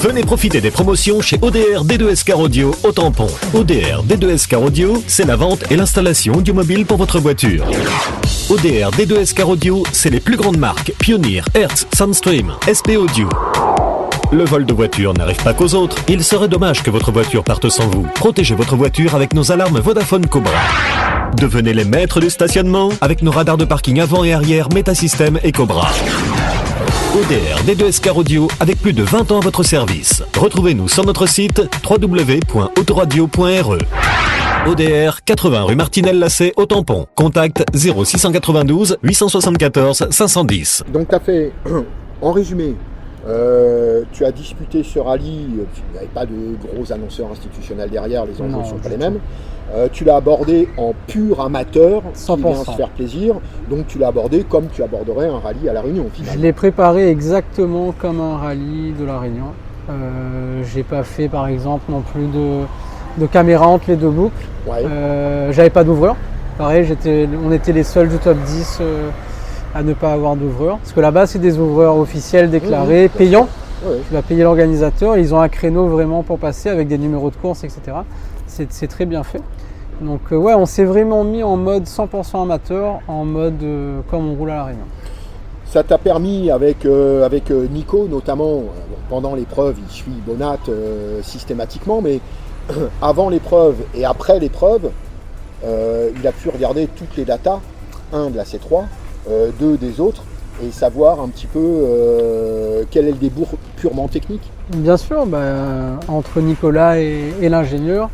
Venez profiter des promotions chez ODR D2S Audio au Tampon. ODR D2S Audio, c'est la vente et l'installation audiomobile pour votre voiture. ODR D2S Audio, c'est les plus grandes marques Pioneer, Hertz, Soundstream, SP Audio. Le vol de voiture n'arrive pas qu'aux autres. Il serait dommage que votre voiture parte sans vous. Protégez votre voiture avec nos alarmes Vodafone Cobra. Devenez les maîtres du stationnement avec nos radars de parking avant et arrière Metasystem et Cobra. ODR D2S Audio avec plus de 20 ans à votre service. Retrouvez-nous sur notre site www.autoradio.re. ODR 80 rue Martinelle-Lacet au Tampon. Contact 0692 874 510. Donc tu as fait, en résumé, tu as disputé ce rallye, il n'y avait pas de gros annonceurs institutionnels derrière, les enjeux ne sont pas les mêmes. Tu l'as abordé en pur amateur, 100%. qui vient se faire plaisir, donc tu l'as abordé comme tu aborderais un rallye à La Réunion. Je l'ai préparé exactement comme un rallye de La Réunion. J'ai pas fait par exemple non plus de caméra entre les deux boucles. Ouais. J'avais pas d'ouvreur. Pareil, on était les seuls du top 10 à ne pas avoir d'ouvreur. Parce que là-bas, c'est des ouvreurs officiels déclarés, payants. Ouais. Tu vas payer l'organisateur. Ils ont un créneau vraiment pour passer avec des numéros de course, etc. C'est très bien fait. Donc ouais, on s'est vraiment mis en mode 100% amateur, en mode comme on roule à La Réunion. Ça t'a permis avec Nico notamment, pendant l'épreuve, il suit Bonat systématiquement, mais avant l'épreuve et après l'épreuve, il a pu regarder toutes les datas, 1 de la C3, 2 des autres, et savoir un petit peu quel est le débours purement technique. Bien sûr, entre Nicolas et l'ingénieur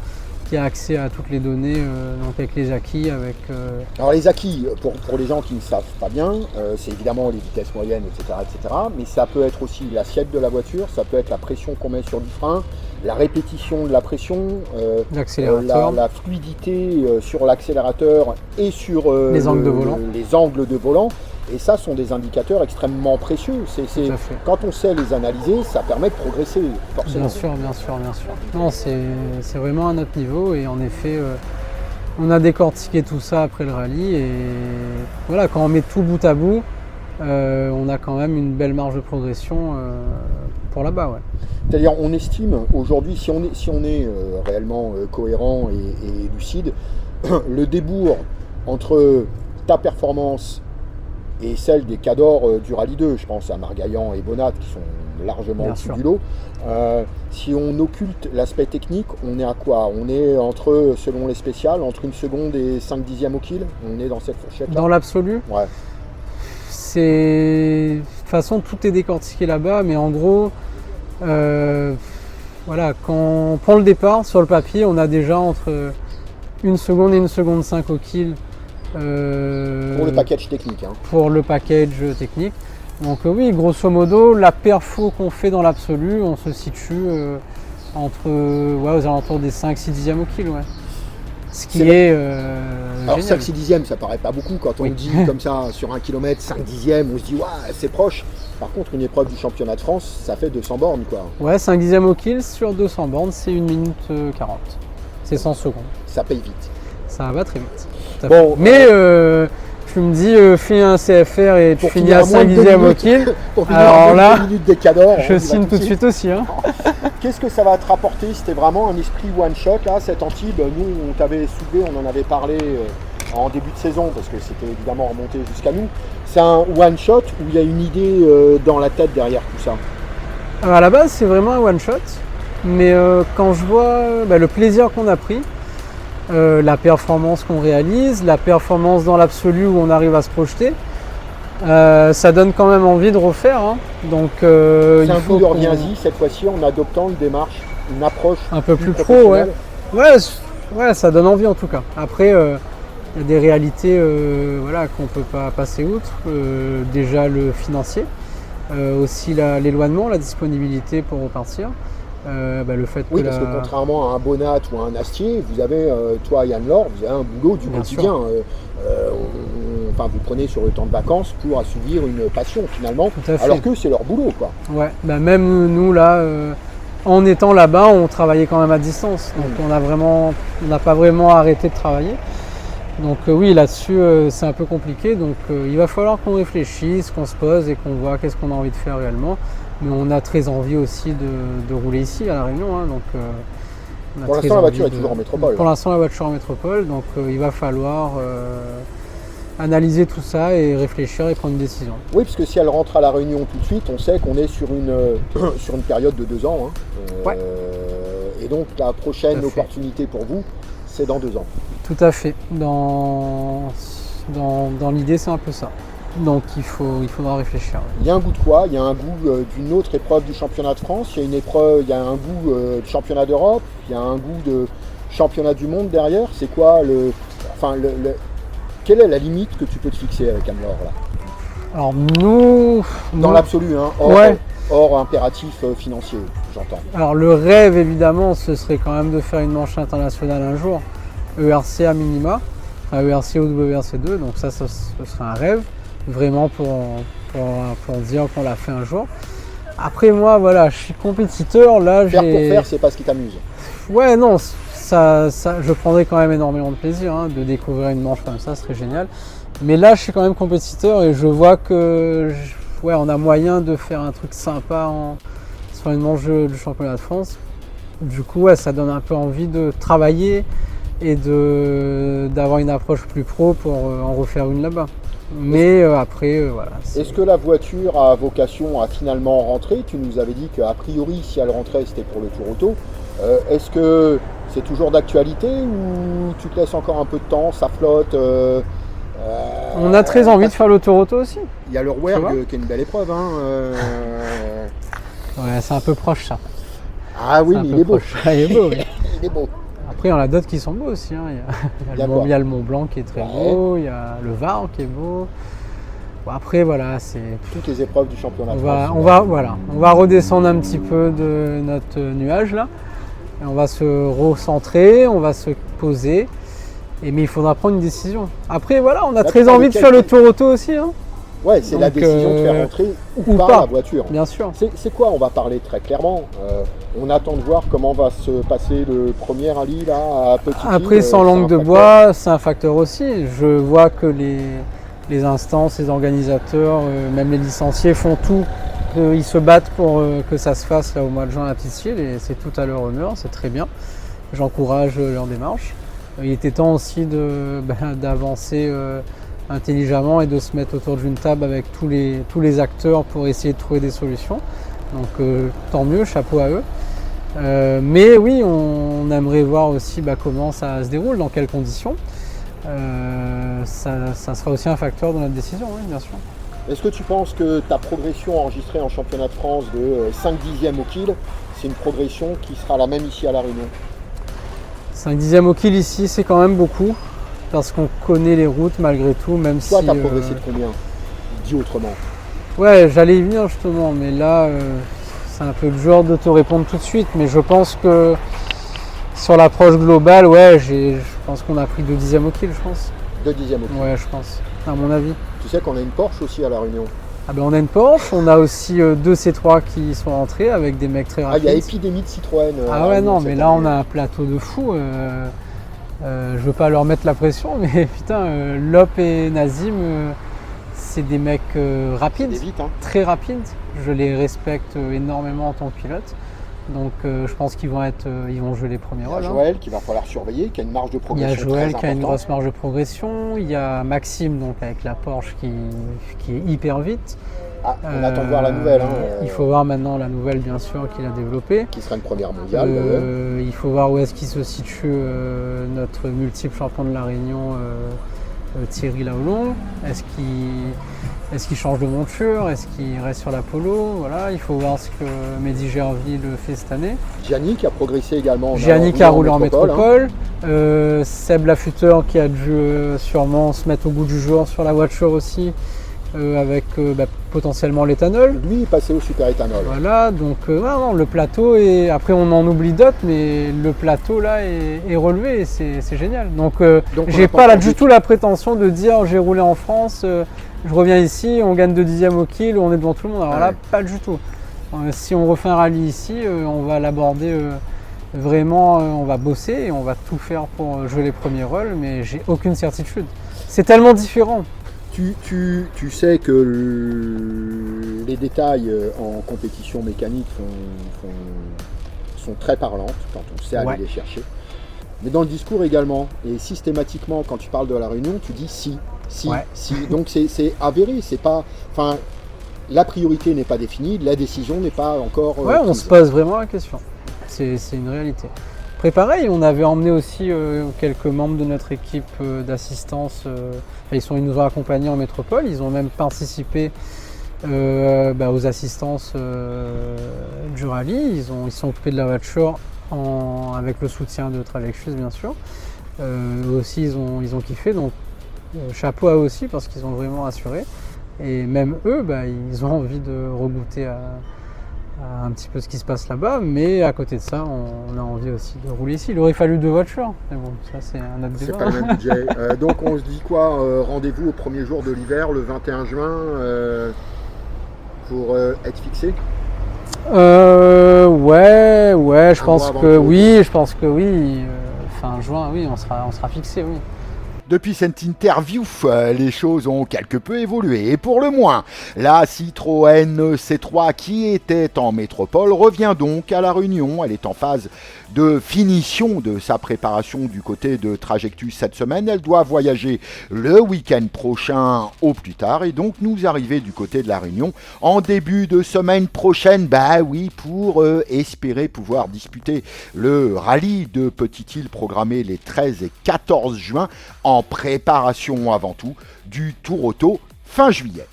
qui a accès à toutes les données, donc avec les acquis. Alors les acquis, pour les gens qui ne savent pas bien, c'est évidemment les vitesses moyennes, etc., mais ça peut être aussi l'assiette de la voiture, ça peut être la pression qu'on met sur du frein, la répétition de la pression, l'accélérateur, la fluidité sur l'accélérateur et sur les angles de volant. Et ça sont des indicateurs extrêmement précieux. Quand on sait les analyser, ça permet de progresser forcément. Bien sûr. Non, c'est vraiment à notre niveau et en effet, on a décortiqué tout ça après le rallye et voilà, quand on met tout bout à bout, on a quand même une belle marge de progression pour là-bas. Ouais. C'est-à-dire, on estime aujourd'hui, si on est réellement cohérent et lucide, le débours entre ta performance et celle des cadors du Rallye 2, je pense à Margaillan et Bonat qui sont largement au-dessus du lot. Si on occulte l'aspect technique, on est à quoi? On est selon les spéciales, entre 1 seconde et 5 dixièmes au kill. On est dans cette fourchette-là. Dans l'absolu? Ouais. De toute façon, tout est décortiqué là-bas, mais en gros, voilà, quand on prend le départ sur le papier, on a déjà entre 1 seconde et 1 seconde 5 au kill. Pour le package technique. Hein. Pour le package technique. Donc oui, grosso modo, la perfo qu'on fait dans l'absolu, on se situe entre aux alentours des 5-6 dixièmes au kill. Ouais. Ce qui est alors génial. 5-6 dixièmes, ça paraît pas beaucoup quand on Oui. dit comme ça sur 1 kilomètre, 5 dixièmes, on se dit ouais, c'est proche. Par contre, une épreuve du championnat de France, ça fait 200 bornes quoi. Ouais, 5 dixièmes au kill sur 200 bornes, c'est 1 minute 40. C'est 100 secondes. Ça paye vite. Ça va très vite. Tout à Bon, fait. Mais tu me dis, fais un CFR et tu pour finis finir à à moins 5 de 2 dixièmes au minutes, kill. pour finir Alors à moins de là, 2 minutes des cadors, je signe tout de suite aussi. Hein. Qu'est-ce que ça va te rapporter? C'était vraiment un esprit one shot là, cette Antibes. Nous, on t'avait soulevé, on en avait parlé en début de saison parce que c'était évidemment remonté jusqu'à nous. C'est un one shot où il y a une idée dans la tête derrière tout ça. Alors à la base, c'est vraiment un one shot. Mais quand je vois le plaisir qu'on a pris, la performance qu'on réalise, la performance dans l'absolu où on arrive à se projeter, ça donne quand même envie de refaire. Hein. Donc, C'est un goût de reviens-y cette fois-ci en adoptant une approche un peu plus pro, ouais. professionnelle. Ouais, ça donne envie en tout cas. Après, il y a des réalités qu'on ne peut pas passer outre. Déjà le financier, aussi l'éloignement, la disponibilité pour repartir. Le fait Oui, que parce que contrairement à un Bonat ou à un Astier, vous avez, toi et Anne-Laure, vous avez un boulot du Bien quotidien. Vous prenez sur le temps de vacances pour assouvir une passion finalement, Tout à fait. alors que c'est leur boulot quoi. Ouais, même nous là, en étant là-bas, on travaillait quand même à distance. Donc on n'a pas vraiment arrêté de travailler. Donc oui, là-dessus, c'est un peu compliqué. Donc il va falloir qu'on réfléchisse, qu'on se pose et qu'on voit qu'est-ce qu'on a envie de faire réellement. Mais on a très envie aussi de rouler ici à La Réunion. Hein, donc, on a Pour très l'instant, la envie voiture est toujours en métropole. Pour l'instant, la voiture est en métropole. Donc il va falloir analyser tout ça et réfléchir et prendre une décision. Oui, parce que si elle rentre à La Réunion tout de suite, on sait qu'on est sur une période de 2 ans. Hein. Ouais. Et donc la prochaine Tout à fait. opportunité pour vous, c'est dans 2 ans. Tout à fait. Dans l'idée, c'est un peu ça. Donc il faudra réfléchir. Il y a un goût de quoi? Il y a un goût d'une autre épreuve du championnat de France, il y a un goût de championnat d'Europe, il y a un goût de championnat du monde derrière. C'est quoi quelle est la limite que tu peux te fixer avec Anne-Laure là? Alors nous... Dans l'absolu, hein, hors impératif financier, j'entends. Alors le rêve évidemment, ce serait quand même de faire une manche internationale un jour, ERC à minima, enfin ERC ou WRC2, donc ça ce serait un rêve, vraiment pour dire qu'on l'a fait un jour. Après moi voilà, je suis compétiteur, là Faire pour faire, c'est pas ce qui t'amuse. Ouais non, ça, je prendrais quand même énormément de plaisir hein, de découvrir une manche comme ça, ce serait génial. Mais là je suis quand même compétiteur et je vois que on a moyen de faire un truc sympa sur une manche du championnat de France. Du coup, ça donne un peu envie de travailler et d'avoir une approche plus pro pour en refaire une là-bas. Mais après, voilà. Est-ce que la voiture a vocation à finalement rentrer? Tu nous avais dit qu'a priori, si elle rentrait, c'était pour le Tour Auto. Est-ce que c'est toujours d'actualité ou tu te laisses encore un peu de temps, ça flotte On a très envie de faire le Tour Auto aussi. Il y a le Tu vois Rouergue qui est une belle épreuve. Hein, Ouais, c'est un peu proche ça. Ah oui, C'est un mais peu il est beau. proche. Ah, il est beau, oui. Il est beau. Après, on a d'autres qui sont beaux aussi. Hein. Il y a quoi? Il y a le Mont Blanc qui est très beau, il y a le Var qui est beau. Bon, après, voilà, c'est... Toutes les épreuves du championnat de France. On va redescendre un petit peu de notre nuage là. Et on va se recentrer, on va se poser. Mais il faudra prendre une décision. Après, voilà, on a très envie de faire le Tour Auto aussi. Hein. Ouais, c'est la Donc, décision de faire rentrer ou ou pas pas. la voiture. Bien sûr. C'est quoi? On va parler très clairement. On attend de voir comment va se passer le premier rallye là à Petit-Île. Après, sans langue de bois, c'est un facteur aussi. Je vois que les instances, les organisateurs, même les licenciés font tout. Ils se battent pour que ça se fasse là, au mois de juin à Petit-Île et c'est tout à leur honneur, c'est très bien. J'encourage leur démarche. Il était temps aussi d'avancer intelligemment et de se mettre autour d'une table avec tous les acteurs pour essayer de trouver des solutions. Donc tant mieux, chapeau à eux. Mais oui, on aimerait voir aussi comment ça se déroule, dans quelles conditions. Ça sera aussi un facteur dans notre décision, oui, bien sûr. Est-ce que tu penses que ta progression enregistrée en championnat de France de 5 dixièmes au kill, c'est une progression qui sera la même ici à La Réunion? 5 dixièmes au kill ici, c'est quand même beaucoup, parce qu'on connaît les routes malgré tout, même Toi, si... t'as progressé de combien? Dis autrement. Ouais, j'allais y venir justement, mais là, c'est un peu dur de te répondre tout de suite, mais je pense que sur l'approche globale, ouais, je pense qu'on a pris 2 dixièmes au kill, je pense. 2 dixièmes au kill. Ouais, je pense, à mon avis. Tu sais qu'on a une Porsche aussi à La Réunion. Ah ben on a une Porsche, on a aussi 2 C3 qui sont rentrés avec des mecs très Ah, rapides. il y a épidémie de Citroën. Ah ouais, non, mais là on a un plateau de fou. Je veux pas leur mettre la pression, mais putain, Lop et Nazim, c'est des mecs rapides, vite, hein. très rapides. Je les respecte énormément en tant que pilote. Donc je pense qu'ils vont jouer les premiers Il y a rôles. Joël qu'il va falloir surveiller, qui a une marge de Il y progression. a Joël très qui a une importante. grosse marge de progression. Il y a Maxime donc avec la Porsche qui est hyper vite. Ah, on attend de voir la nouvelle. Hein, Il faut voir maintenant la nouvelle bien sûr qu'il a développée. Qui sera une première mondiale. d'ailleurs. Il faut voir où est-ce qu'il se situe notre multiple champion de la Réunion Thierry Laolon. Est-ce qu'il change de monture? Est-ce qu'il reste sur la Polo? Voilà, il faut voir ce que Mehdi Gerville fait cette année. Gianni qui a progressé également. Gianni qui a roulé en métropole. Seb Lafuteur qui a dû sûrement se mettre au goût du jour sur la voiture aussi. Avec potentiellement l'éthanol. Lui, il est passé au super éthanol. Voilà, donc non, le plateau est. Après, on en oublie d'autres, mais le plateau là est relevé et c'est génial. Donc j'ai pas là du tout la prétention de dire j'ai roulé en France, je reviens ici, on gagne 2 dixièmes au kill, on est devant tout le monde. Alors là, pas du tout. Si on refait un rallye ici, on va l'aborder vraiment, on va bosser et on va tout faire pour jouer les premiers rôles, mais j'ai aucune certitude. C'est tellement différent. Tu sais que les détails en compétition mécanique sont très parlantes quand on sait aller les chercher. Mais dans le discours également, et systématiquement, quand tu parles de La Réunion, tu dis si. Donc c'est avéré, c'est pas. Enfin, la priorité n'est pas définie, la décision n'est pas encore. On se pose vraiment la question. C'est une réalité. Après pareil, on avait emmené aussi quelques membres de notre équipe d'assistance. Ils nous ont accompagnés en métropole, ils ont même participé aux assistances du rallye. Ils sont occupés de la voiture avec le soutien de Trajectus bien sûr. Eux aussi ils ont kiffé, donc chapeau à eux aussi parce qu'ils ont vraiment assuré. Et même eux, ils ont envie de regoûter à un petit peu ce qui se passe là-bas, mais à côté de ça, on a envie aussi de rouler ici. Il aurait fallu 2 voitures, mais bon, ça c'est un autre débat. C'est pas le même budget. Donc on se dit quoi? Rendez-vous au premier jour de l'hiver, le 21 juin, pour être fixé? Je pense que oui. Fin juin, oui, on sera fixé, oui. Depuis cette interview, les choses ont quelque peu évolué, et pour le moins. La Citroën C3 qui était en métropole revient donc à La Réunion. Elle est en phase de finition de sa préparation du côté de Trajectus cette semaine. Elle doit voyager le week-end prochain au plus tard, et donc nous arriver du côté de La Réunion en début de semaine prochaine, pour espérer pouvoir disputer le rallye de Petite-Île programmé les 13 et 14 juin en préparation avant tout du Tour Auto fin juillet.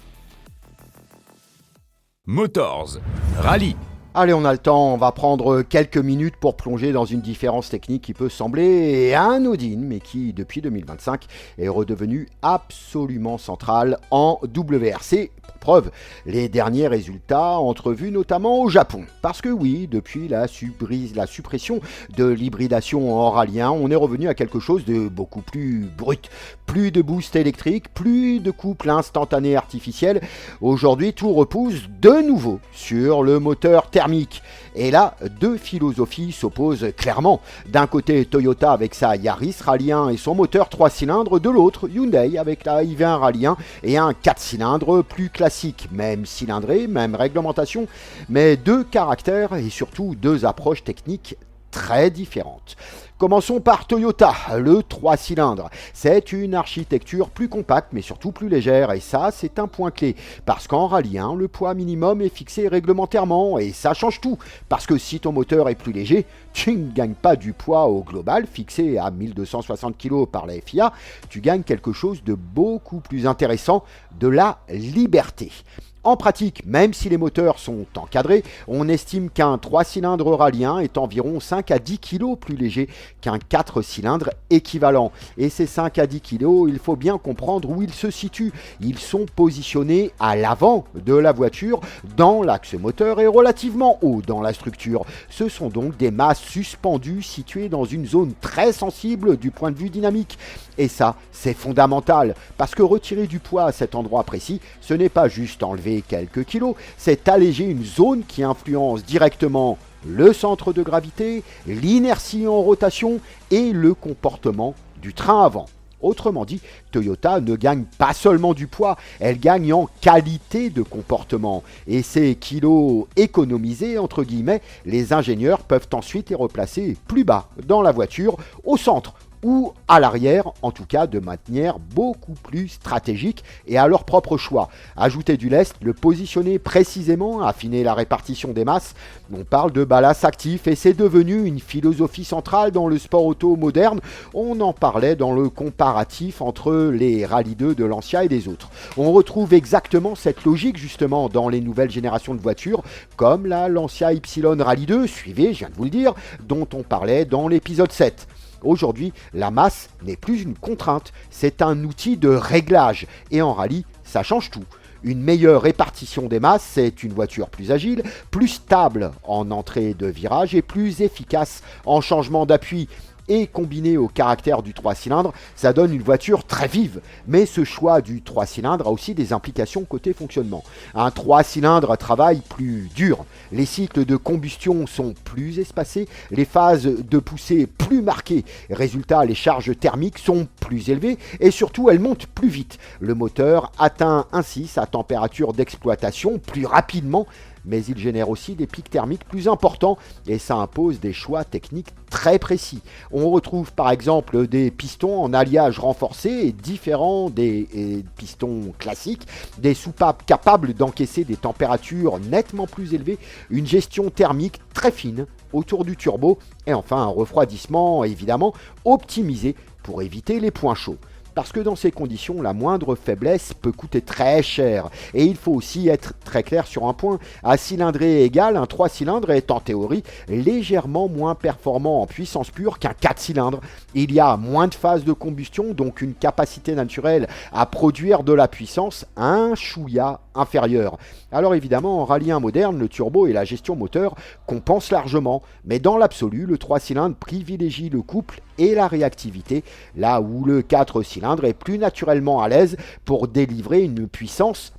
Motors, rallye. Allez, on a le temps, on va prendre quelques minutes pour plonger dans une différence technique qui peut sembler anodine, mais qui, depuis 2025, est redevenue absolument centrale en WRC. Preuve, les derniers résultats entrevus notamment au Japon. Parce que oui, depuis la suppression de l'hybridation en rallyen, on est revenu à quelque chose de beaucoup plus brut. Plus de boost électrique, plus de couple instantané artificiel. Aujourd'hui, tout repose de nouveau sur le moteur thermique. Et là, 2 philosophies s'opposent clairement. D'un côté, Toyota avec sa Yaris Rallye et son moteur 3 cylindres. De l'autre, Hyundai avec la i20 Rallye et un 4 cylindres plus classique. Même cylindrée, même réglementation, mais 2 caractères et surtout 2 approches techniques très différentes. Commençons par Toyota, le 3 cylindres. C'est une architecture plus compacte mais surtout plus légère et ça c'est un point clé parce qu'en rallye 1, le poids minimum est fixé réglementairement et ça change tout parce que si ton moteur est plus léger, tu ne gagnes pas du poids au global fixé à 1260 kg par la FIA, tu gagnes quelque chose de beaucoup plus intéressant, de la liberté. En pratique, même si les moteurs sont encadrés, on estime qu'un 3 cylindres rallye 1 est environ 5 à 10 kg plus léger qu'un 4 cylindres équivalent. Et ces 5 à 10 kg, il faut bien comprendre où ils se situent. Ils sont positionnés à l'avant de la voiture, dans l'axe moteur et relativement haut dans la structure. Ce sont donc des masses suspendues situées dans une zone très sensible du point de vue dynamique. Et ça, c'est fondamental, parce que retirer du poids à cet endroit précis, ce n'est pas juste enlever quelques kilos, c'est alléger une zone qui influence directement le centre de gravité, l'inertie en rotation et le comportement du train avant. Autrement dit, Toyota ne gagne pas seulement du poids, elle gagne en qualité de comportement. Et ces kilos économisés, entre guillemets, les ingénieurs peuvent ensuite les replacer plus bas dans la voiture, au centre ou à l'arrière, en tout cas de manière beaucoup plus stratégique et à leur propre choix. Ajouter du lest, le positionner précisément, affiner la répartition des masses. On parle de ballast actif et c'est devenu une philosophie centrale dans le sport auto moderne. On en parlait dans le comparatif entre les Rallye 2 de Lancia et des autres. On retrouve exactement cette logique justement dans les nouvelles générations de voitures, comme la Lancia Y Rallye 2, suivez, je viens de vous le dire, dont on parlait dans l'épisode 7. Aujourd'hui, la masse n'est plus une contrainte, c'est un outil de réglage. Et en rallye, ça change tout. Une meilleure répartition des masses, c'est une voiture plus agile, plus stable en entrée de virage et plus efficace en changement d'appui. Et combiné au caractère du 3 cylindres, ça donne une voiture très vive. Mais ce choix du 3 cylindres a aussi des implications côté fonctionnement. Un 3 cylindres travaille plus dur. Les cycles de combustion sont plus espacés, les phases de poussée plus marquées. Résultat, les charges thermiques sont plus élevées et surtout elles montent plus vite. Le moteur atteint ainsi sa température d'exploitation plus rapidement, mais il génère aussi des pics thermiques plus importants et ça impose des choix techniques très précis. On retrouve par exemple des pistons en alliage renforcé et différents des pistons classiques, des soupapes capables d'encaisser des températures nettement plus élevées, une gestion thermique très fine autour du turbo et enfin un refroidissement évidemment optimisé pour éviter les points chauds. Parce que dans ces conditions, la moindre faiblesse peut coûter très cher. Et il faut aussi être très clair sur un point. À cylindrée égale, un 3 cylindres est en théorie légèrement moins performant en puissance pure qu'un 4 cylindres. Il y a moins de phases de combustion, donc une capacité naturelle à produire de la puissance un chouïa inférieure. Alors évidemment, en rallye 1 moderne, le turbo et la gestion moteur compensent largement. Mais dans l'absolu, le 3 cylindres privilégie le couple et la réactivité, là où le 4 cylindres est plus naturellement à l'aise pour délivrer une puissance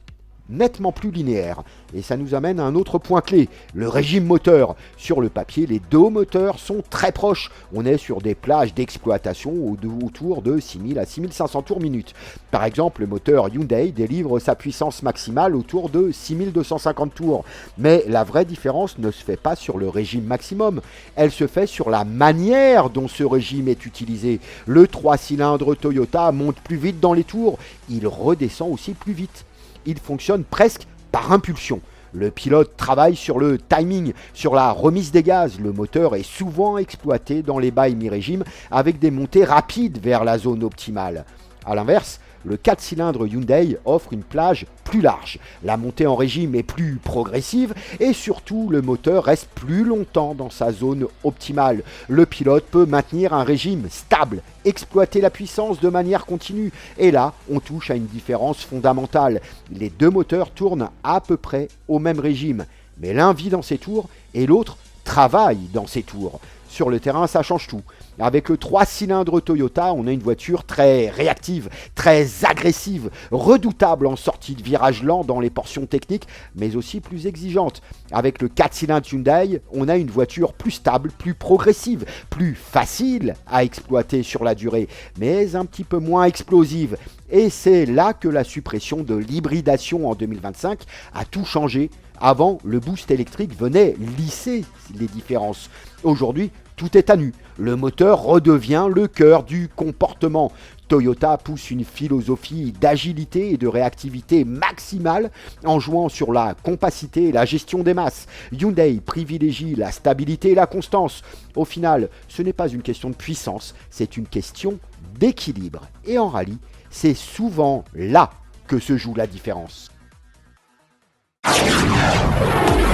nettement plus linéaire. Et ça nous amène à un autre point clé, le régime moteur. Sur le papier, les deux moteurs sont très proches. On est sur des plages d'exploitation autour de 6000 à 6500 tours minute. Par exemple, le moteur Hyundai délivre sa puissance maximale autour de 6250 tours. Mais la vraie différence ne se fait pas sur le régime maximum. Elle se fait sur la manière dont ce régime est utilisé. Le 3 cylindres Toyota monte plus vite dans les tours. Il redescend aussi plus vite. Il fonctionne presque par impulsion. Le pilote travaille sur le timing, sur la remise des gaz. Le moteur est souvent exploité dans les bails mi-régime avec des montées rapides vers la zone optimale. A l'inverse, le 4 cylindres Hyundai offre une plage plus large. La montée en régime est plus progressive et surtout le moteur reste plus longtemps dans sa zone optimale. Le pilote peut maintenir un régime stable, exploiter la puissance de manière continue. Et là, on touche à une différence fondamentale. Les deux moteurs tournent à peu près au même régime, mais l'un vit dans ses tours et l'autre travaille dans ses tours. Sur le terrain, ça change tout. Avec le 3 cylindres Toyota, on a une voiture très réactive, très agressive, redoutable en sortie de virage lent dans les portions techniques, mais aussi plus exigeante. Avec le 4 cylindres Hyundai, on a une voiture plus stable, plus progressive, plus facile à exploiter sur la durée, mais un petit peu moins explosive. Et c'est là que la suppression de l'hybridation en 2025 a tout changé, Avant, le boost électrique venait lisser les différences. Aujourd'hui, tout est à nu. Le moteur redevient le cœur du comportement. Toyota pousse une philosophie d'agilité et de réactivité maximale en jouant sur la compacité et la gestion des masses. Hyundai privilégie la stabilité et la constance. Au final, ce n'est pas une question de puissance, c'est une question d'équilibre. Et en rallye, c'est souvent là que se joue la différence.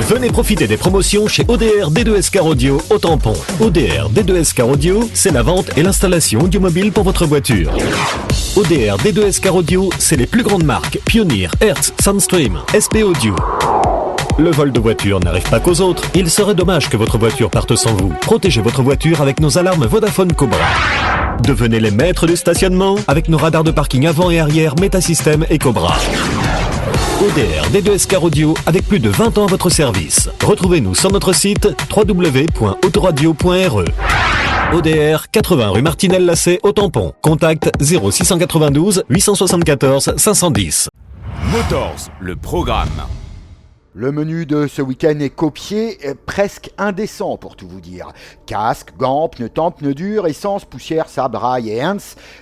Venez profiter des promotions chez ODR D2S Audio au Tampon. ODR D2S Audio, c'est la vente et l'installation audiomobile pour votre voiture. ODR D2S Audio, c'est les plus grandes marques Pioneer, Hertz, Soundstream, SP Audio. Le vol de voiture n'arrive pas qu'aux autres. Il serait dommage que votre voiture parte sans vous. Protégez votre voiture avec nos alarmes Vodafone Cobra. Devenez les maîtres du stationnement avec nos radars de parking avant et arrière Metasystem et Cobra. ODR D2S Audio avec plus de 20 ans à votre service. Retrouvez-nous sur notre site www.autoradio.re. ODR 80 rue Martinel-Lacet au Tampon. Contact 0692 874 510. Motors, le programme. Le menu de ce week-end est copié, presque indécent pour tout vous dire. Casque, gants, pneus tendres, pneus durs, essence, poussière, sabre, rail et Hans.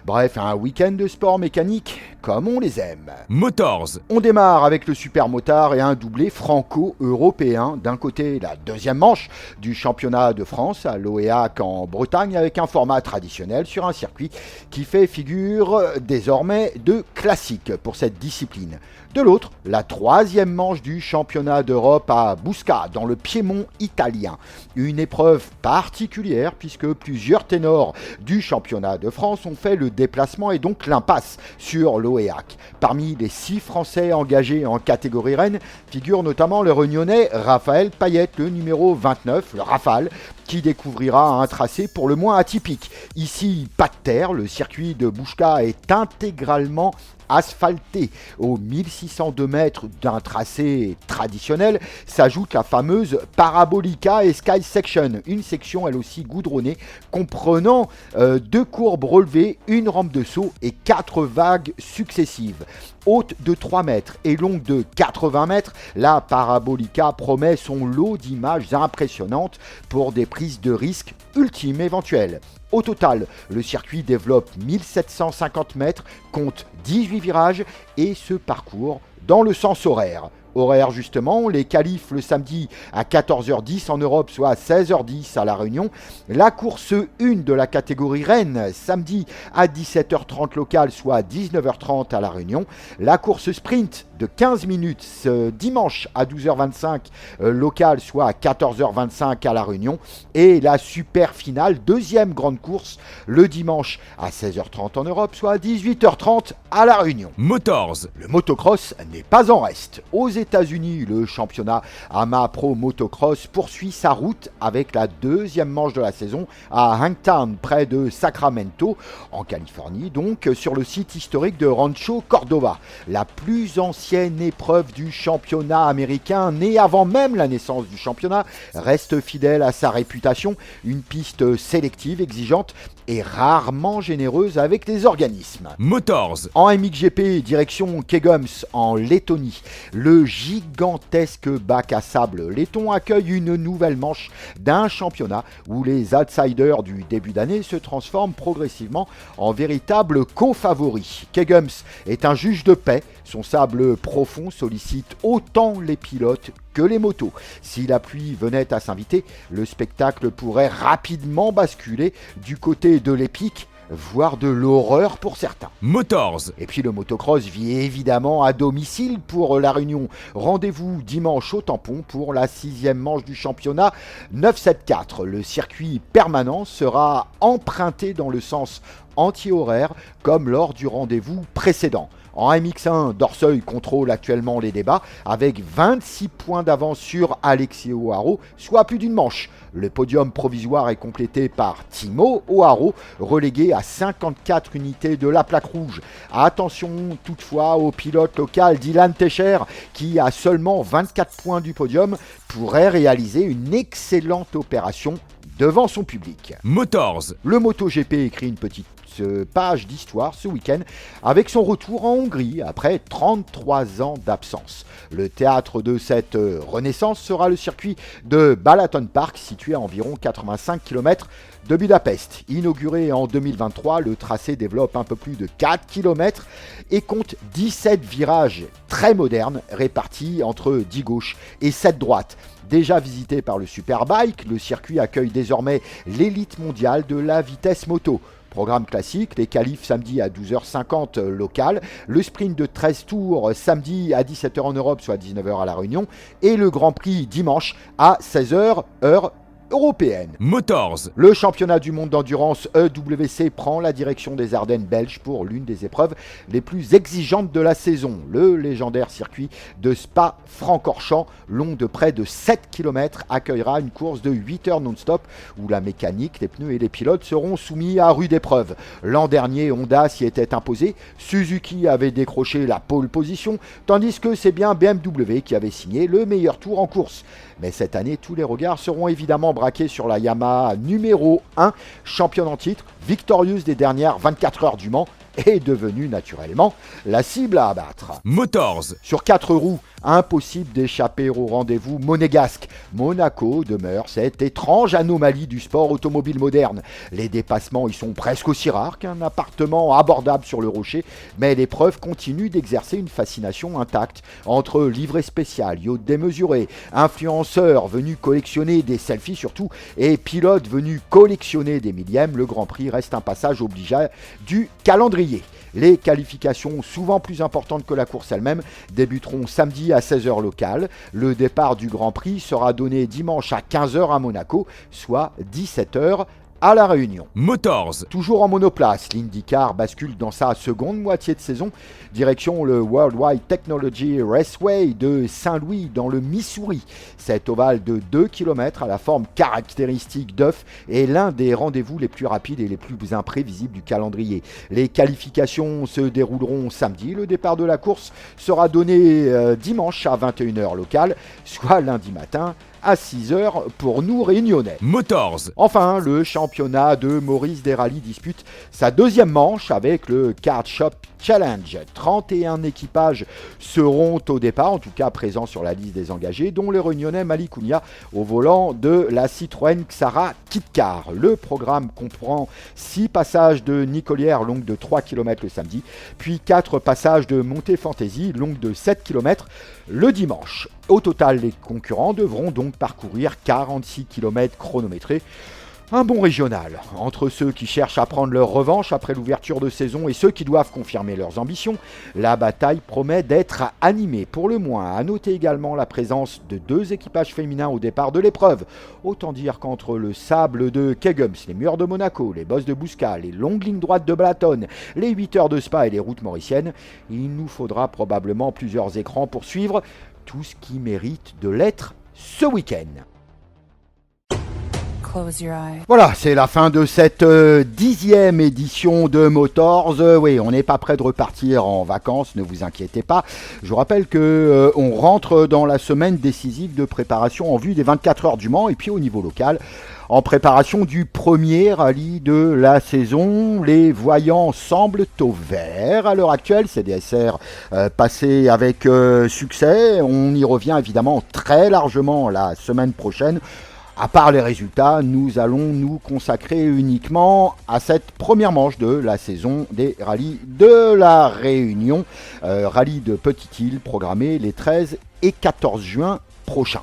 Bref, un week-end de sport mécanique comme on les aime. Motors. On démarre avec le super motard et un doublé franco-européen. D'un côté, la deuxième manche du championnat de France à l'Oéac en Bretagne avec un format traditionnel sur un circuit qui fait figure désormais de classique pour cette discipline. De l'autre, la troisième manche du championnat d'Europe à Busca, dans le Piémont italien. Une épreuve particulière puisque plusieurs ténors du championnat de France ont fait le déplacement et donc l'impasse sur l'Oéac. Parmi les 6 Français engagés en catégorie reine figure notamment le Réunionnais Raphaël Payette, le numéro 29, le Rafale, qui découvrira un tracé pour le moins atypique. Ici, pas de terre, le circuit de Busca est intégralement asphalté. Aux 1602 mètres d'un tracé traditionnel s'ajoute la fameuse Parabolica et Sky Section, une section elle aussi goudronnée comprenant 2 courbes relevées, une rampe de saut et 4 vagues successives. Haute de 3 mètres et longue de 80 mètres, la Parabolica promet son lot d'images impressionnantes pour des prises de risques ultimes éventuelles. Au total, le circuit développe 1750 mètres, compte 18 virages et se parcourt dans le sens horaire. Horaire justement, les qualifs le samedi à 14h10 en Europe, soit à 16h10 à La Réunion. La course 1 de la catégorie Rennes, samedi à 17h30 local, soit à 19h30 à La Réunion. La course sprint de 15 minutes ce dimanche à 12h25 local, soit à 14h25 à La Réunion. Et la super finale, deuxième grande course, le dimanche à 16h30 en Europe, soit à 18h30 à La Réunion. Motors. Le motocross n'est pas en reste. Aux États-Unis, le championnat AMA Pro Motocross poursuit sa route avec la deuxième manche de la saison à Hangtown, près de Sacramento, en Californie, donc sur le site historique de Rancho Cordova. La plus ancienne épreuve du championnat américain, née avant même la naissance du championnat, reste fidèle à sa réputation, une piste sélective, exigeante et rarement généreuse avec les organismes. Motors. En MXGP, direction Kegums en Lettonie, le gigantesque bac à sable letton accueille une nouvelle manche d'un championnat où les outsiders du début d'année se transforment progressivement en véritables co-favoris. Kegums est un juge de paix, son sable profond sollicite autant les pilotes que les motos. Si la pluie venait à s'inviter, le spectacle pourrait rapidement basculer du côté de l'épique, voire de l'horreur pour certains. Motors. Et puis le motocross vit évidemment à domicile pour La Réunion. Rendez-vous dimanche au Tampon pour la 6e manche du championnat 974. Le circuit permanent sera emprunté dans le sens anti-horaire comme lors du rendez-vous précédent. En MX1, Dorseuil contrôle actuellement les débats avec 26 points d'avance sur Alexis O'Haro, soit plus d'une manche. Le podium provisoire est complété par Timo O'Haro, relégué à 54 unités de la plaque rouge. Attention toutefois au pilote local Dylan Techer qui, à seulement 24 points du podium, pourrait réaliser une excellente opération devant son public. Motors. Le MotoGP écrit une petite page d'histoire ce week-end avec son retour en Hongrie après 33 ans d'absence. Le théâtre de cette renaissance sera le circuit de Balaton Park, situé à environ 85 km de Budapest. Inauguré en 2023, le tracé développe un peu plus de 4 km et compte 17 virages très modernes répartis entre 10 gauches et 7 droites. Déjà visité par le Superbike, le circuit accueille désormais l'élite mondiale de la vitesse moto. Programme classique, les qualifs samedi à 12h50 local, le sprint de 13 tours samedi à 17h en Europe, soit 19h à La Réunion, et le Grand Prix dimanche à 16h heure européenne. Motors. Le championnat du monde d'endurance EWC prend la direction des Ardennes belges pour l'une des épreuves les plus exigeantes de la saison. Le légendaire circuit de Spa-Francorchamps, long de près de 7 km, accueillera une course de 8 heures non-stop où la mécanique, les pneus et les pilotes seront soumis à rude épreuve. L'an dernier, Honda s'y était imposé, Suzuki avait décroché la pole position, tandis que c'est bien BMW qui avait signé le meilleur tour en course. Mais cette année, tous les regards seront évidemment braqués sur la Yamaha numéro 1, championne en titre, victorieuse des dernières 24 heures du Mans, est devenue naturellement la cible à abattre. Motors. Sur 4 roues, impossible d'échapper au rendez-vous monégasque. Monaco demeure cette étrange anomalie du sport automobile moderne. Les dépassements y sont presque aussi rares qu'un appartement abordable sur le rocher, mais l'épreuve continue d'exercer une fascination intacte. Entre livrées spéciales, yachts démesurés, influenceurs venus collectionner des selfies surtout, et pilotes venus collectionner des millièmes, le Grand Prix reste un passage obligé du calendrier. Les qualifications, souvent plus importantes que la course elle-même, débuteront samedi à 16h locale. Le départ du Grand Prix sera donné dimanche à 15h à Monaco, soit 17h à La Réunion. Motors. Toujours en monoplace, l'IndyCar bascule dans sa seconde moitié de saison, direction le Worldwide Technology Raceway de Saint-Louis dans le Missouri. Cet ovale de 2 km à la forme caractéristique d'œuf est l'un des rendez-vous les plus rapides et les plus imprévisibles du calendrier. Les qualifications se dérouleront samedi, le départ de la course sera donné dimanche à 21h locale, soit lundi matin à 6h pour nous réunionnais. Motors. Enfin, le championnat de Maurice des rallyes dispute sa deuxième manche avec le Kart Shop Challenge. 31 équipages seront au départ, en tout cas présents sur la liste des engagés, dont les réunionnais Malik Ounia au volant de la Citroën Xara Kitcar. Le programme comprend 6 passages de Nicolière longue de 3 km le samedi, puis 4 passages de Montée Fantasy longue de 7 km le dimanche. Au total, les concurrents devront donc parcourir 46 km chronométrés. Un bon régional, entre ceux qui cherchent à prendre leur revanche après l'ouverture de saison et ceux qui doivent confirmer leurs ambitions, la bataille promet d'être animée pour le moins. À noter également la présence de 2 équipages féminins au départ de l'épreuve. Autant dire qu'entre le sable de Kegums, les murs de Monaco, les bosses de Bousca, les longues lignes droites de Balaton, les 8 heures de Spa et les routes mauriciennes, il nous faudra probablement plusieurs écrans pour suivre tout ce qui mérite de l'être ce week-end. Voilà, c'est la fin de cette 10e édition de Motors. Oui, on n'est pas prêt de repartir en vacances, ne vous inquiétez pas. Je vous rappelle que on rentre dans la semaine décisive de préparation en vue des 24 heures du Mans et puis au niveau local, en préparation du premier rallye de la saison. Les voyants semblent au vert à l'heure actuelle, CDSR passé avec succès. On y revient évidemment très largement la semaine prochaine. À part les résultats, nous allons nous consacrer uniquement à cette première manche de la saison des rallyes de la Réunion. Rallye de Petite-Île programmé les 13 et 14 juin prochains.